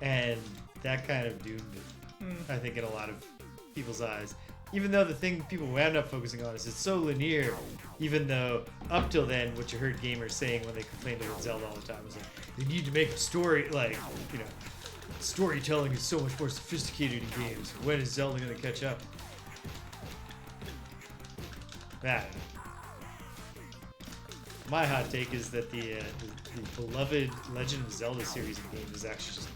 and that kind of doomed it, I think, in a lot of people's eyes. Even though the thing people wound up focusing on is it's so linear, even though up till then, what you heard gamers saying when they complained about Zelda all the time was they need to make a story, storytelling is so much more sophisticated in games. When is Zelda going to catch up? That. My hot take is that the beloved Legend of Zelda series of games is actually just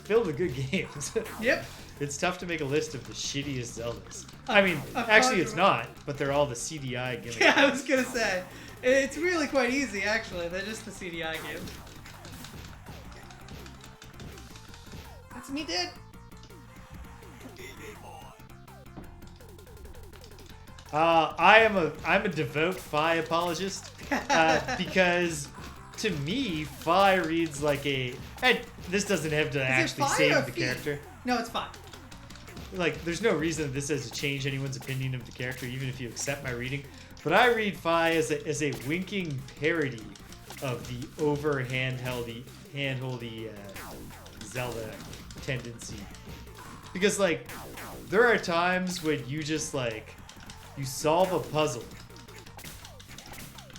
filled with good games. Yep. It's tough to make a list of the shittiest Zeldas. I mean, actually it's not, but they're all the CDI gimmicks. Yeah, I was gonna say. It's really quite easy, actually. They're just the CDI games. That's me dead. I'm a devout Fi apologist because to me Fi reads like a. And this doesn't have to actually save the character. No, it's fine. Like, there's no reason that this has to change anyone's opinion of the character, even if you accept my reading. But I read Fi as a winking parody of the over handholdy Zelda tendency. Because, like, there are times when you just, like, you solve a puzzle,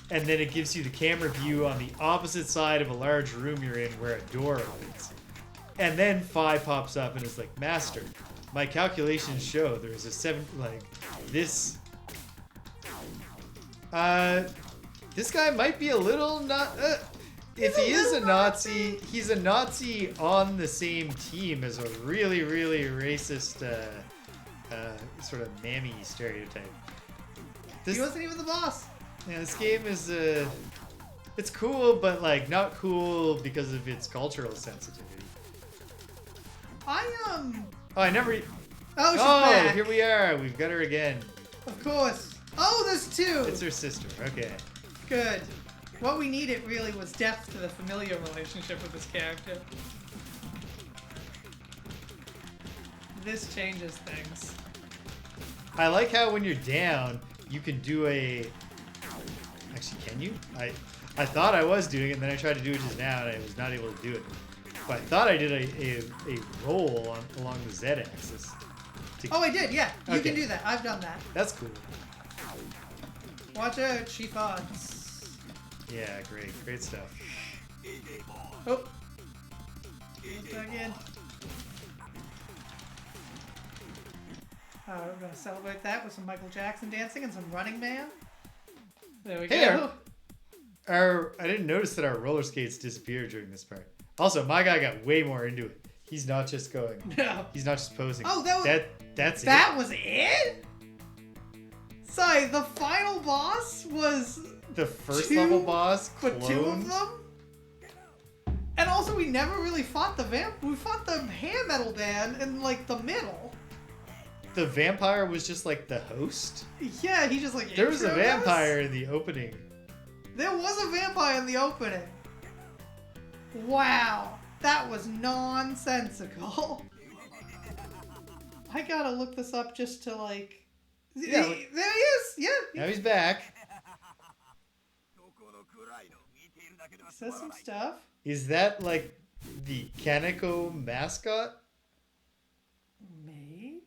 and then it gives you the camera view on the opposite side of a large room you're in where a door opens. And then Fi pops up and is like, Master, my calculations show there's a 7, like, this guy might be a little not, if he is a Nazi, he's a Nazi on the same team as a really, really racist, sort of mammy stereotype. He wasn't even the boss. Yeah, this game is, it's cool, but, like, not cool because of its cultural sensitivity. Oh, I never. Oh, she's back. Here we are. We've got her again. Of course. Oh, there's two. It's her sister. Okay. Good. What we needed really was depth to the familiar relationship with this character. This changes things. I like how when you're down, you can do a. Actually, can you? I thought I was doing it, and then I tried to do it just now, and I was not able to do it. But I thought I did a roll along the Z-axis. Oh, I did, yeah. You Okay. can do that. I've done that. That's cool. Watch out, she thoughts. Yeah, great stuff. Oh. Back in. We're going to celebrate that with some Michael Jackson dancing and some Running Man. There we go. I didn't notice that our roller skates disappeared during this part. Also, my guy got way more into it. He's not just going. No. He's not just posing. Oh, that's it. That was it? Sorry, the final boss was The first level boss but cloned. 2 of them? And also, we never really fought the we fought the hair metal band in, like, the middle. The vampire was just like the host. Yeah, he just, like, There was a introed vampire us. in the opening. There was a vampire in the opening. Wow, that was nonsensical. I gotta look this up just to, like... Yeah, there he is! Yeah. Now he's back. Says some stuff. Is that like the Kaneko mascot? Maybe?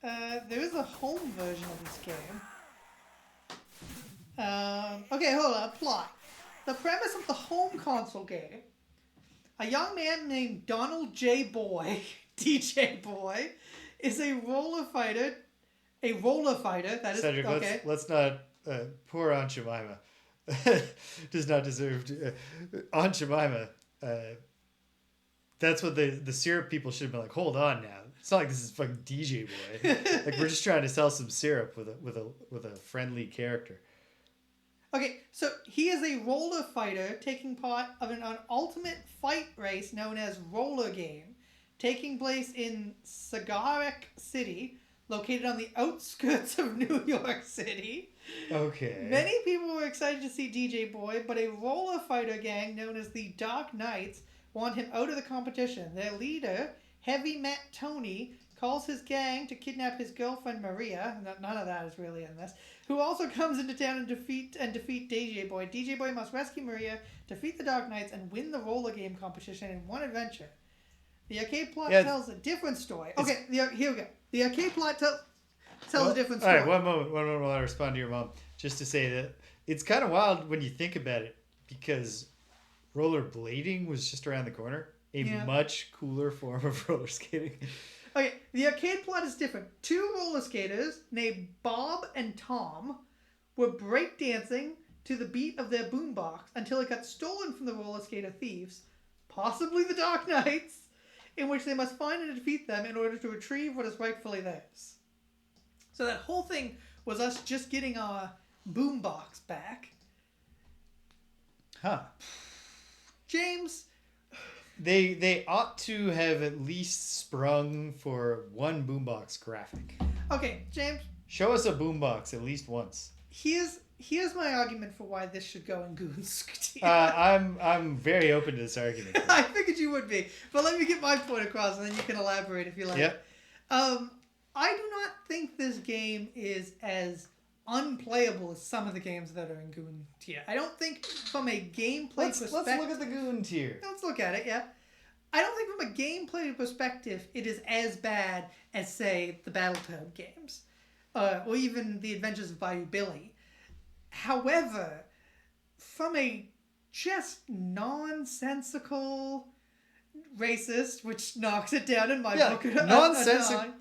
There is a home version of this game. Okay, hold on. Plot. The premise of the home console game. A young man named Donald J. Boy, DJ Boy, is a roller fighter. A roller fighter, that is... Cedric, okay. let's not... poor Aunt Jemima. Does not deserve to... Aunt Jemima, that's what the syrup people should have been like, hold on now. It's not like this is fucking DJ Boy. Like, we're just trying to sell some syrup with a friendly character. Okay, so he is a roller fighter taking part of an ultimate fight race known as Roller Game, taking place in Cigarette City, located on the outskirts of New York City. Okay. Many people were excited to see DJ Boy, but a roller fighter gang known as the Dark Knights want him out of the competition. Their leader, Heavy Matt Tony, calls his gang to kidnap his girlfriend Maria. None of that is really in this. Who also comes into town and defeat DJ Boy. DJ Boy must rescue Maria, defeat the Dark Knights, and win the roller game competition in one adventure. The arcade plot tells a different story. Okay, here we go. The arcade plot tells a different story. All right, one moment while I respond to your mom. Just to say that it's kind of wild when you think about it, because rollerblading was just around the corner. A much cooler form of roller skating. Okay, the arcade plot is different. 2 roller skaters named Bob and Tom were breakdancing to the beat of their boombox until it got stolen from the roller skater thieves, possibly the Dark Knights, in which they must find and defeat them in order to retrieve what is rightfully theirs. So that whole thing was us just getting our boombox back. Huh. James... They ought to have at least sprung for one boombox graphic. Okay, James. Show us a boombox at least once. Here's my argument for why this should go in Goon's. I'm very open to this argument. I figured you would be, but let me get my point across, and then you can elaborate if you like. Yep. I do not think this game is as unplayable as some of the games that are in Goon tier. I don't think from a gameplay perspective... Let's look at the Goon tier. Let's look at it, yeah. I don't think from a gameplay perspective it is as bad as, say, the Battletoad games. Or even the Adventures of Bayou Billy. However, from a just nonsensical... racist, which knocks it down in my book.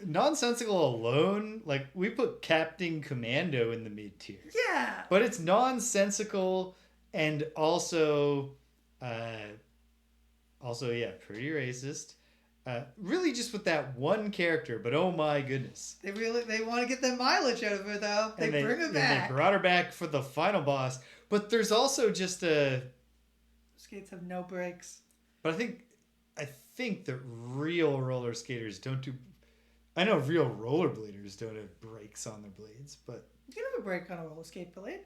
Nonsensical alone, like we put Captain Commando in the mid tier. Yeah. But it's nonsensical and also pretty racist. Really just with that one character, but oh my goodness. They want to get their mileage out of her though. They bring her back. They brought her back for the final boss, but there's also just skates have no brakes. But I think that real roller skaters don't do... I know real rollerbladers don't have brakes on their blades, but... You can have a brake on a roller skate blade.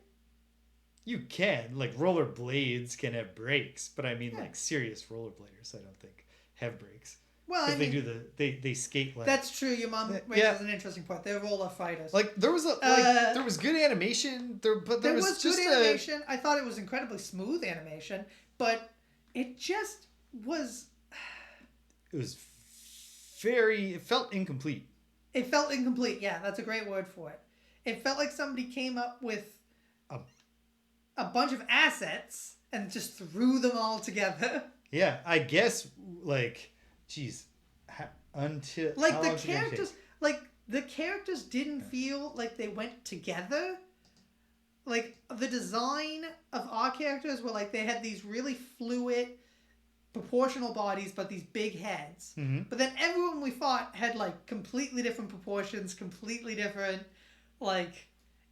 You can. Like, rollerblades can have brakes, but I mean, like, serious rollerbladers, I don't think, have brakes. Well, I mean... They skate like... That's true. Your mom raises an interesting point. They're roller fighters. Like, there was there was good animation, but there was just good animation. I thought it was incredibly smooth animation, but it just was... It felt incomplete. It felt incomplete, yeah, that's a great word for it. It felt like somebody came up with a bunch of assets and just threw them all together. Yeah, I guess, like, geez, until... Like, the characters didn't feel like they went together. Like, the design of our characters were like, they had these really fluid... proportional bodies, but these big heads. Mm-hmm. But then everyone we fought had like completely different proportions, completely different, like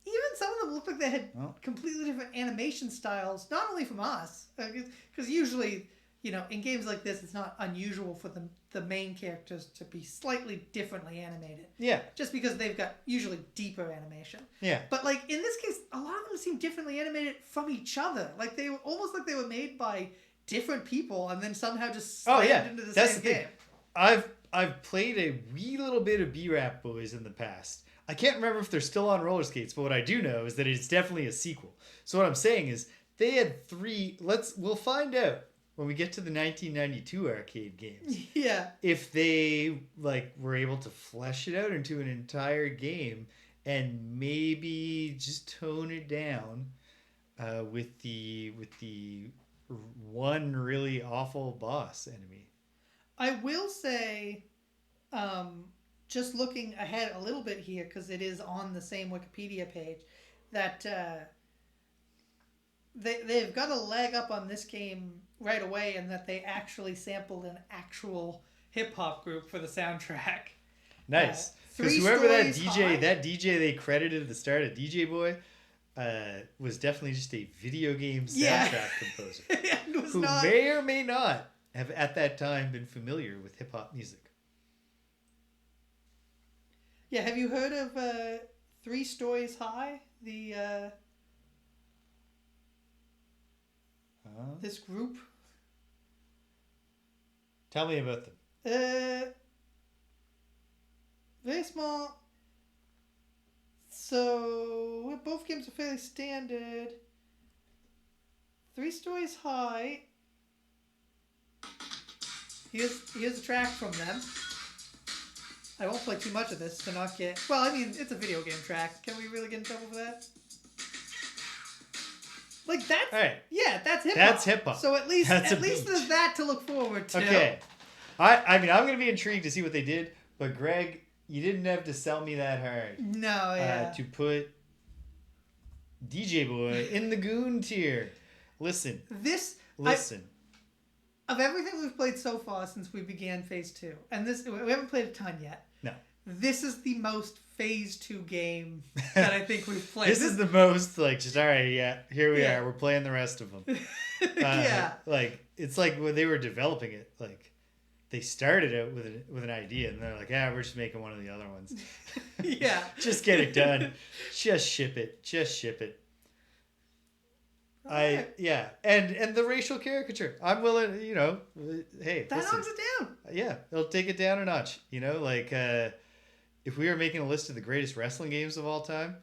even some of them looked like they had completely different animation styles. Not only from us, because usually, you know, in games like this, it's not unusual for the main characters to be slightly differently animated. Yeah. Just because they've got usually deeper animation. Yeah. But like in this case, a lot of them seem differently animated from each other. Like they were almost like they were made by different people and then somehow just slammed into the same game. I've played a wee little bit of B-Rap Boys in the past. I can't remember if they're still on roller skates, but what I do know is that it's definitely a sequel. So what I'm saying is they had we'll find out when we get to the 1992 arcade games. Yeah. If they like were able to flesh it out into an entire game and maybe just tone it down with the one really awful boss enemy. I will say, just looking ahead a little bit here, because it is on the same Wikipedia page, that they've got a leg up on this game right away, and that they actually sampled an actual hip-hop group for the soundtrack. Nice. Because whoever that DJ they credited at the start, a DJ Boy, was definitely just a video game soundtrack composer who may or may not have at that time been familiar with hip hop music. Yeah, have you heard of 3 Stories High? This group. Tell me about them. Very small. So, both games are fairly standard. 3 Stories High. Here's a track from them. I won't play too much of this to not get... Well, I mean, it's a video game track. Can we really get in trouble for that? Like, that's... Right. Yeah, that's hip-hop. That's hip-hop. So at least there's that to look forward to. Okay. I mean, I'm going to be intrigued to see what they did, but Greg... You didn't have to sell me that hard. No, yeah. To put DJ Boy in the Goon tier. Listen. Listen. Of everything we've played so far since we began Phase 2, and we haven't played a ton yet. No. This is the most Phase 2 game that I think we've played. This is the most, like, just, all right, yeah, here we are. We're playing the rest of them. Yeah. Like, it's like when they were developing it, like, they started out with an idea, and they're like, yeah, we're just making one of the other ones. Yeah. Just get it done. Just ship it. Yeah, and the racial caricature. I'm willing, hey, that knocks it down. Yeah, it'll take it down a notch. Like if we were making a list of the greatest wrestling games of all time,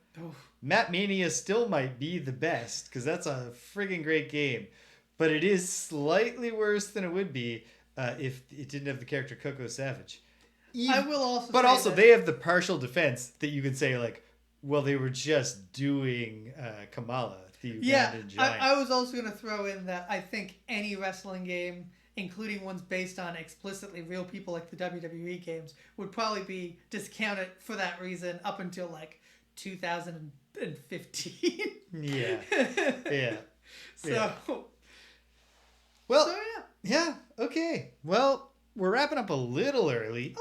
Mat Mania still might be the best because that's a friggin' great game. But it is slightly worse than it would be if it didn't have the character Coco Savage. I will also. But also, they have the partial defense that you can say, like, well, they were just doing Kamala. Yeah, I was also going to throw in that I think any wrestling game, including ones based on explicitly real people like the WWE games, would probably be discounted for that reason up until like 2015. Yeah. So. Well. Yeah. Okay. Well, we're wrapping up a little early.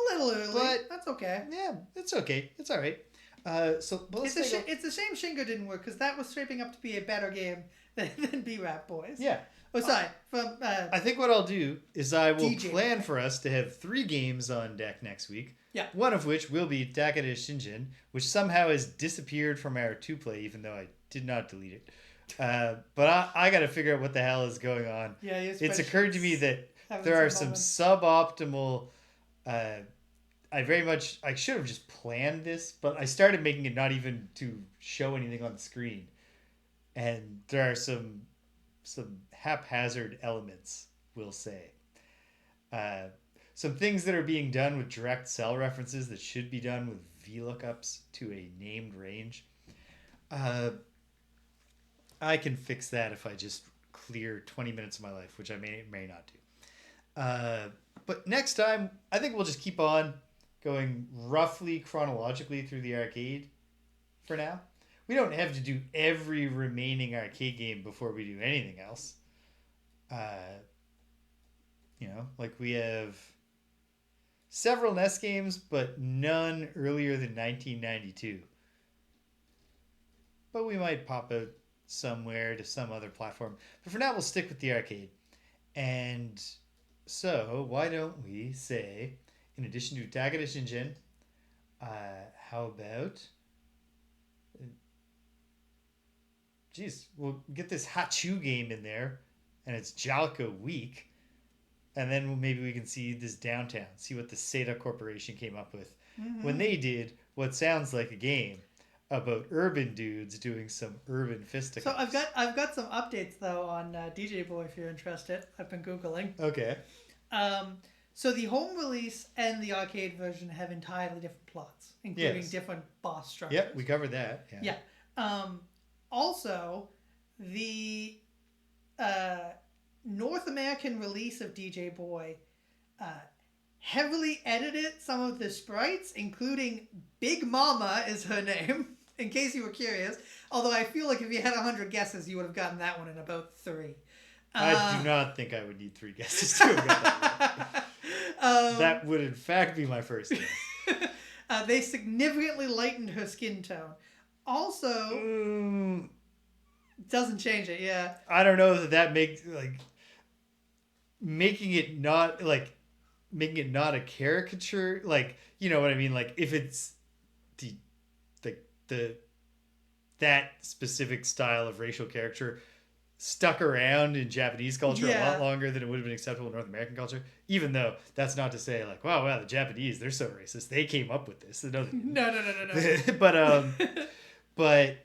But that's okay. Yeah, it's okay. It's all right. It's a shame Shingo didn't work because that was shaping up to be a better game than B-Rap Boys. Yeah. Oh, sorry. I think what I'll do is I will plan for us to have 3 games on deck next week. Yeah. One of which will be Takeda Shingen, which somehow has disappeared from our 2-play, even though I did not delete it. But I got to figure out what the hell is going on. Yeah, it's occurred to me that there are some suboptimal. I should have just planned this, but I started making it not even to show anything on the screen, and there are some haphazard elements, we'll say. Some things that are being done with direct cell references that should be done with VLOOKUPs to a named range. I can fix that if I just clear 20 minutes of my life, which I may not do. But next time, I think we'll just keep on going roughly chronologically through the arcade for now. We don't have to do every remaining arcade game before we do anything else. Like we have several NES games, but none earlier than 1992. But we might pop out somewhere to some other platform. But for now, we'll stick with the arcade. And so, why don't we say, in addition to Takeda Shingen, how about... we'll get this Hachu game in there, and it's Jaleco Week, and then maybe we can see this Downtown, see what the Sega Corporation came up with when they did what sounds like a game about urban dudes doing some urban fisticuffs. So I've got some updates though on DJ Boy if you're interested. I've been Googling. Okay. So the home release and the arcade version have entirely different plots, including different boss structures. Yep, we covered that. Yeah. Also, the North American release of DJ Boy heavily edited some of the sprites, including Big Mama is her name, in case you were curious. Although I feel like if you had 100 guesses, you would have gotten that one in about 3. I do not think I would need 3 guesses to have got that one. That would in fact be my first guess. They significantly lightened her skin tone. Also, doesn't change it, yeah. I don't know that makes, making it not a caricature, you know what I mean? Like, if it's that specific style of racial caricature stuck around in Japanese culture a lot longer than it would have been acceptable in North American culture, even though that's not to say, like, wow, the Japanese, they're so racist. They came up with this. No. But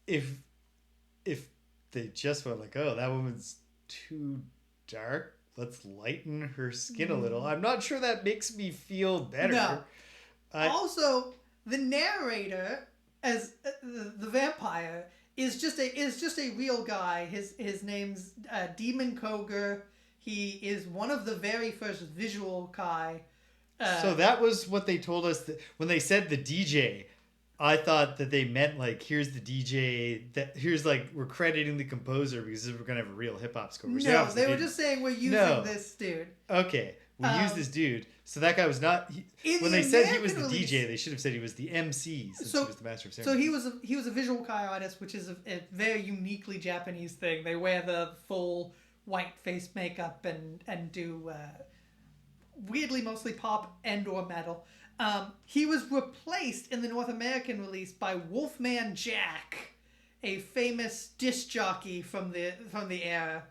if they just went like, oh, that woman's too dark, let's lighten her skin a little, I'm not sure that makes me feel better. No. Also, the narrator as the vampire is just a real guy. His name's Demon Koger. He is one of the very first visual Kai. So that was what they told us when they said the DJ I thought that they meant like, here's the DJ, here's like, we're crediting the composer because we're going to have a real hip hop score. No, they were just saying we're using this dude. Okay, we use this dude. So that guy was not. When they said he was the DJ, they should have said he was the MC since he was the master of ceremony. So he was a visual kei artist, which is a very uniquely Japanese thing. They wear the full white face makeup and do weirdly mostly pop and or metal. He was replaced in the North American release by Wolfman Jack, a famous disc jockey from the era,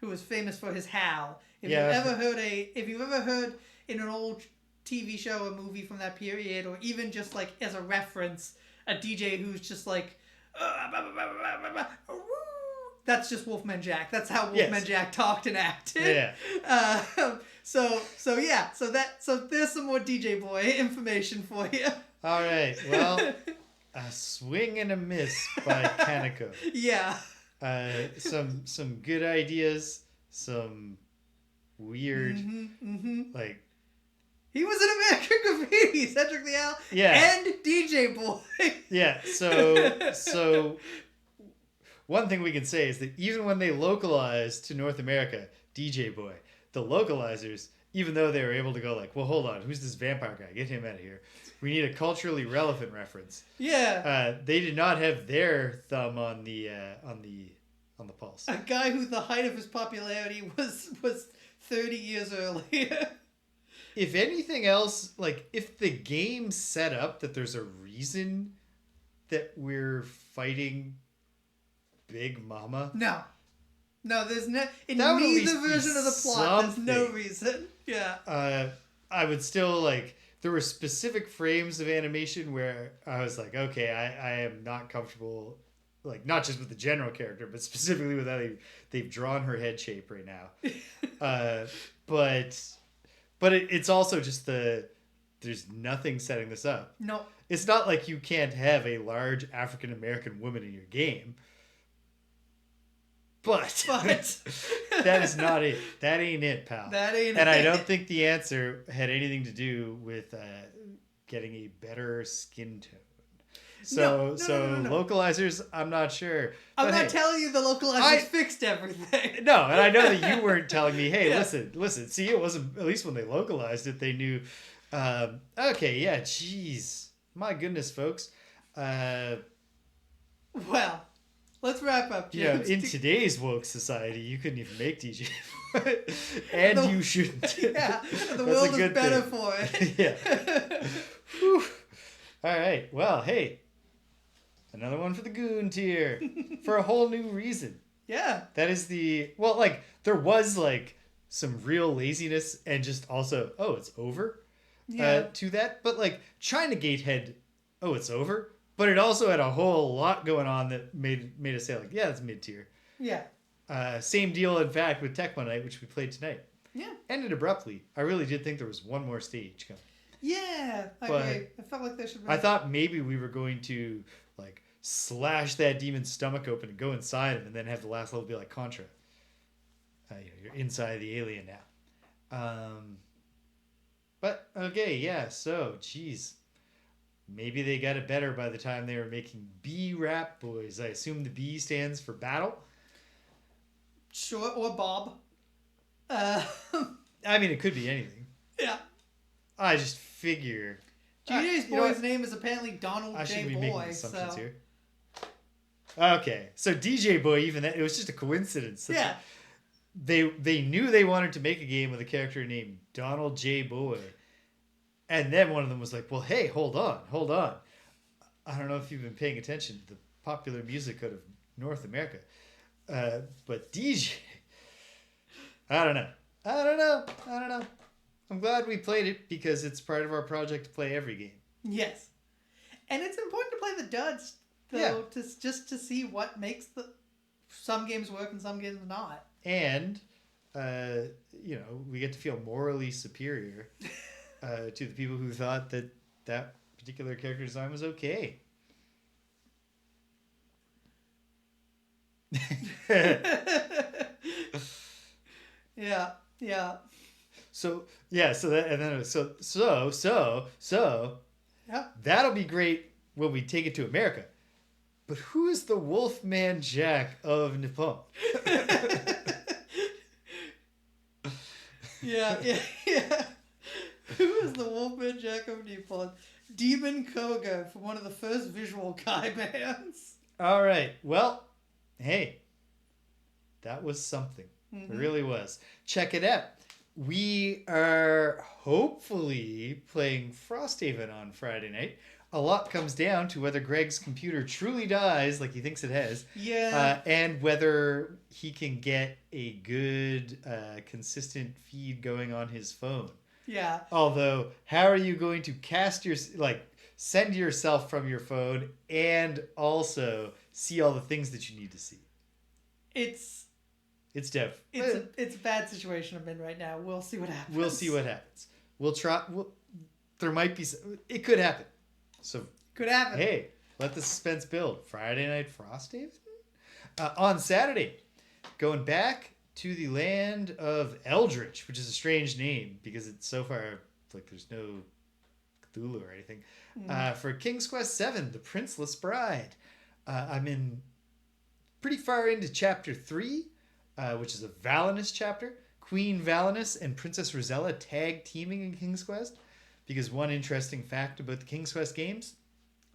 who was famous for his howl. If you've ever heard in an old TV show or movie from that period, or even just like as a reference, a DJ who's just like, that's just Wolfman Jack. That's how Wolfman Jack talked and acted. Yeah. So there's some more DJ Boy information for you. All right. Well, a swing and a miss by Kaneko. Yeah. Some good ideas. Some weird like. He was in American Graffiti, Cedric the Owl, and DJ Boy. Yeah. So one thing we can say is that even when they localized to North America, DJ Boy, the localizers, even though they were able to go like, well, hold on, who's this vampire guy? Get him out of here. We need a culturally relevant reference. Yeah. They did not have their thumb on the pulse. A guy who the height of his popularity was 30 years earlier. If anything else, like if the game set up that there's a reason that we're fighting Big Mama. No, there's no. In neither version of the plot, there's no reason. Yeah. I would still like. There were specific frames of animation where I was like, okay, I am not comfortable, like not just with the general character, but specifically with how they've drawn her head shape right now. But it's also just there's nothing setting this up. No. It's not like you can't have a large African American woman in your game. But that is not it. That ain't it, pal. That ain't and it. I don't think the answer had anything to do with getting a better skin tone. So localizers, I'm not sure. I'm not telling you the localizers fixed everything. No, and I know that you weren't telling me, hey, listen. See, it wasn't, at least when they localized it, they knew. Okay, yeah, jeez. My goodness, folks. Well, let's wrap up, James. In today's woke society, you couldn't even make DJ. And you shouldn't. Yeah, the world is better for it. Yeah. Whew. All right, well, hey. Another one for the Goon tier. For a whole new reason. Yeah. That is there was like some real laziness and just also, it's over to that. But like China Gate had, it's over. But it also had a whole lot going on that made us say like, yeah, it's mid-tier. Yeah. Same deal, in fact, with Tecmo Knight, which we played tonight. Yeah. Ended abruptly. I really did think there was one more stage coming. Yeah. Okay. I felt like there should be. I thought maybe we were going to like slash that demon's stomach open and go inside him and then have the last level be like Contra. You're inside the alien now. But okay, yeah, so geez. Maybe they got it better by the time they were making B-Rap Boys. I assume the B stands for battle. Sure, or Bob. I mean, it could be anything. Yeah. I just figure. DJ's boy's name is apparently Donald J. I shouldn't be Boy. making assumptions here. Okay, so DJ Boy, even that, it was just a coincidence. Yeah. They knew they wanted to make a game with a character named Donald J. Boy. And then one of them was like, well, hey, hold on. I don't know if you've been paying attention to the popular music out of North America. But DJ, I don't know. I'm glad we played it because it's part of our project to play every game. Yes. And it's important to play the duds, though, just to see what makes some games work and some games not. And, we get to feel morally superior to the people who thought that particular character design was okay. Yeah. So that, and then it was so. Yeah. That'll be great when we take it to America. But who is the Wolfman Jack of Nippon? Yeah. Who is the Wolfman Jack of Nippon? Demon Koga from one of the first Visual Guy bands. All right. Well, hey, that was something. It really was. Check it out. We are hopefully playing Frosthaven on Friday night. A lot comes down to whether Greg's computer truly dies like he thinks it has. Yeah. And whether he can get a good, consistent feed going on his phone. Yeah. Although, how are you going to send yourself from your phone and also see all the things that you need to see? It's tough. It's a bad situation I'm in right now. We'll see what happens. We'll see what happens. We'll try. There might be. It could happen. So could happen. Hey, let the suspense build. Friday night Frosthaven? On Saturday, going back to the land of Eldritch, which is a strange name because it's so far like there's no Cthulhu or anything. For King's Quest VII, The Princeless Bride. I'm in pretty far into chapter 3, which is a Valinus chapter. Queen Valinus and Princess Rosella tag teaming in King's Quest. Because one interesting fact about the King's Quest games,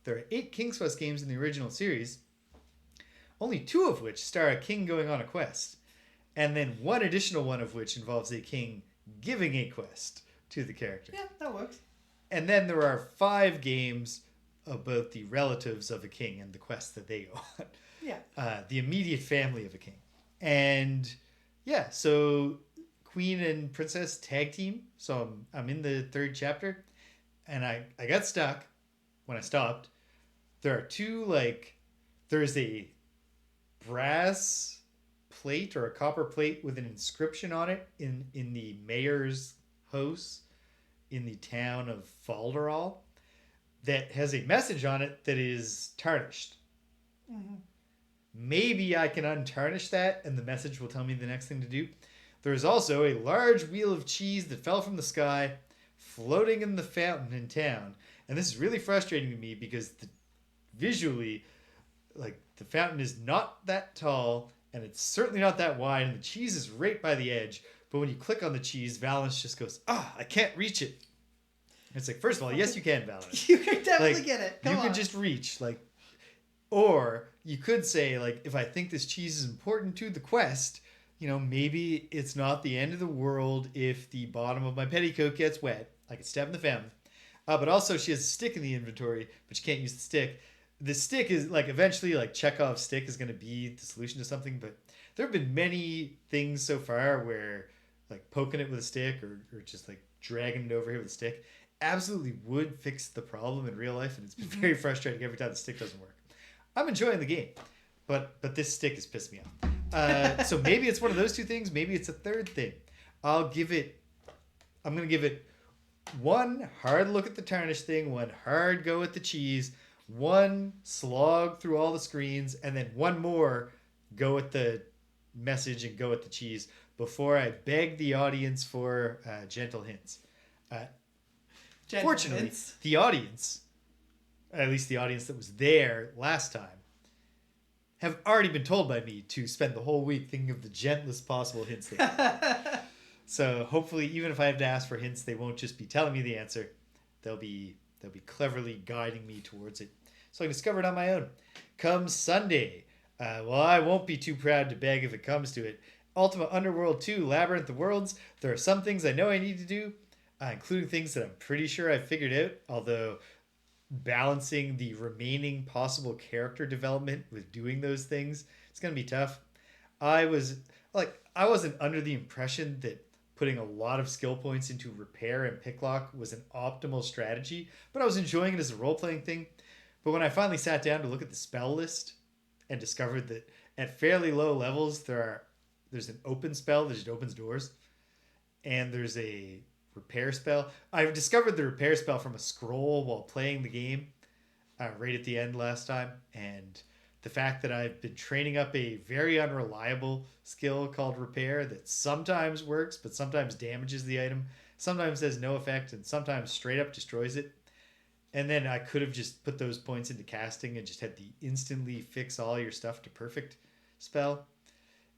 there are 8 King's Quest games in the original series, only 2 of which star a king going on a quest, and then one additional one of which involves a king giving a quest to the character. Yeah, that works. And then there are 5 games about the relatives of a king and the quests that they go on. Yeah. The immediate family of a king. And yeah, so Queen and Princess tag team. So I'm in the 3rd chapter, and I got stuck when I stopped. There are 2 there's a brass plate or a copper plate with an inscription on it in the mayor's house in the town of Falderall that has a message on it that is tarnished. Mm-hmm. Maybe I can untarnish that and the message will tell me the next thing to do. There's also a large wheel of cheese that fell from the sky floating in the fountain in town. And this is really frustrating to me because visually, the fountain is not that tall and it's certainly not that wide and the cheese is right by the edge. But when you click on the cheese, Valence just goes, I can't reach it. It's like, first of all, yes, you can, Valence. You can definitely get it. You could just reach, or you could say, if I think this cheese is important to the quest, maybe it's not the end of the world if the bottom of my petticoat gets wet. I could step in the fountain. But also she has a stick in the inventory, but you can't use the stick. The stick is eventually Chekhov's stick is going to be the solution to something. But there have been many things so far where poking it with a stick or just dragging it over here with a stick absolutely would fix the problem in real life. And it's been very frustrating every time the stick doesn't work. I'm enjoying the game, but this stick has pissed me off. So maybe it's one of those 2 things. Maybe it's a 3rd thing. I'm going to give it 1 hard look at the tarnish thing, 1 hard go at the cheese, 1 slog through all the screens, and then 1 more go at the message and go at the cheese before I beg the audience for gentle hints. Fortunately, the audience, at least the audience that was there last time, have already been told by me to spend the whole week thinking of the gentlest possible hints they can. So hopefully, even if I have to ask for hints, they won't just be telling me the answer. They'll be cleverly guiding me towards it. So I can discover it on my own. Come Sunday, I won't be too proud to beg if it comes to it. Ultima Underworld 2, Labyrinth of Worlds. There are some things I know I need to do, including things that I'm pretty sure I've figured out, although balancing the remaining possible character development with doing those things, it's going to be tough. I wasn't under the impression that putting a lot of skill points into repair and picklock was an optimal strategy, but I was enjoying it as a role-playing thing. But when I finally sat down to look at the spell list and discovered that at fairly low levels there's an open spell that just opens doors, and there's a repair spell. I've discovered the repair spell from a scroll while playing the game right at the end last time, and the fact that I've been training up a very unreliable skill called repair that sometimes works but sometimes damages the item, sometimes has no effect, and sometimes straight up destroys it. And then I could have just put those points into casting and just had the instantly fix all your stuff to perfect spell.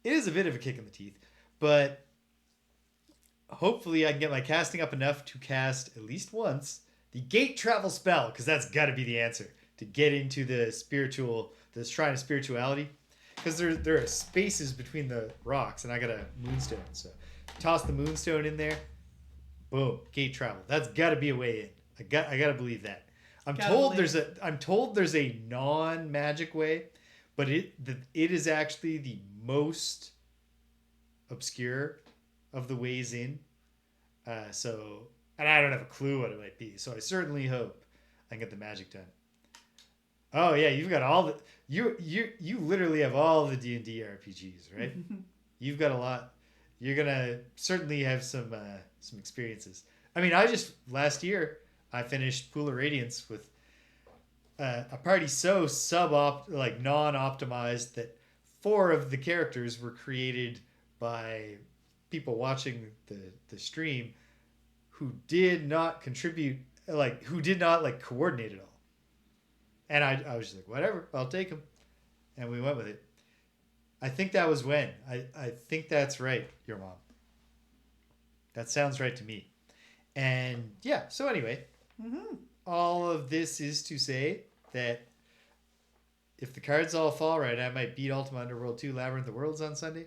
It is a bit of a kick in the teeth, but hopefully I can get my casting up enough to cast at least once the gate travel spell, because that's got to be the answer to get into the shrine of spirituality. Because there are spaces between the rocks, and I got a moonstone. So toss the moonstone in there, boom, gate travel. That's got to be a way in. I got to believe that. I'm told there's a non-magic way, but it is actually the most obscure of the ways in. And I don't have a clue what it might be. So I certainly hope I can get the magic done. Oh yeah, you've got all the you literally have all the D&D RPGs, right? You've got a lot. You're gonna certainly have some experiences. I mean, last year I finished Pool of Radiance with a party so non-optimized that 4 of the characters were created by people watching the stream who did not contribute, who did not coordinate at all. And I was just like, whatever, I'll take them. And we went with it. I think that was when. I think that's right, your mom. That sounds right to me. And yeah, so anyway, all of this is to say that if the cards all fall right, I might beat Ultima Underworld 2 Labyrinth of Worlds on Sunday.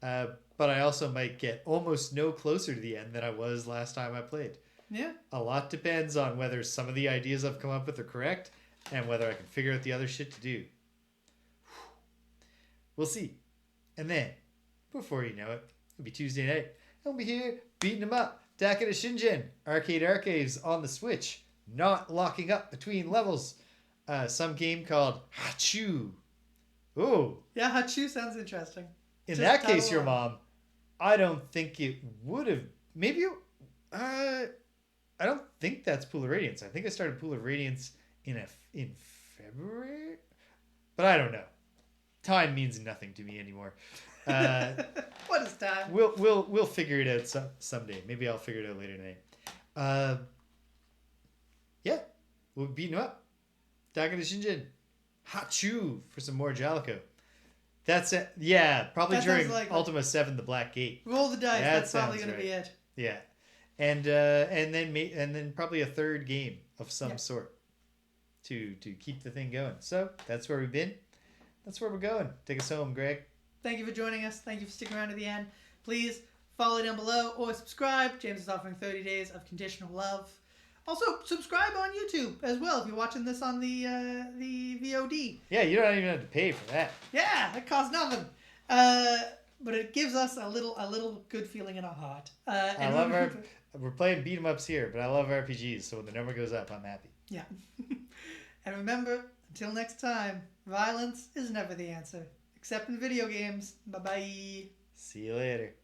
But I also might get almost no closer to the end than I was last time I played. Yeah. A lot depends on whether some of the ideas I've come up with are correct and whether I can figure out the other shit to do. We'll see. And then, before you know it, it'll be Tuesday night. I'll be here beating them up. Takeda Shingen, Arcade Archives on the Switch. Not locking up between levels. Some game called Hachu. Ooh. Yeah, Hachu sounds interesting. In that case, your mom, I don't think it would have. Maybe I don't think that's Pool of Radiance. I think I started Pool of Radiance in February, but I don't know. Time means nothing to me anymore. What is time? We'll figure it out someday. Maybe I'll figure it out later tonight. Yeah, we'll be beating him up. Takeda Shingen, Hachu for some more Jaleco. That's it. Yeah, probably during Ultima 7, the Black Gate. Roll the dice. That's probably going to be it. Yeah, and then probably a third game of some sort to keep the thing going. So that's where we've been. That's where we're going. Take us home, Greg. Thank you for joining us. Thank you for sticking around to the end. Please follow down below or subscribe. James is offering 30 days of conditional love. Also, subscribe on YouTube as well if you're watching this on the VOD. Yeah, you don't even have to pay for that. Yeah, it costs nothing. But it gives us a little good feeling in our heart. I love we're playing beat 'em ups here, but I love RPGs, so when the number goes up, I'm happy. Yeah. And remember, until next time, violence is never the answer, except in video games. Bye-bye. See you later.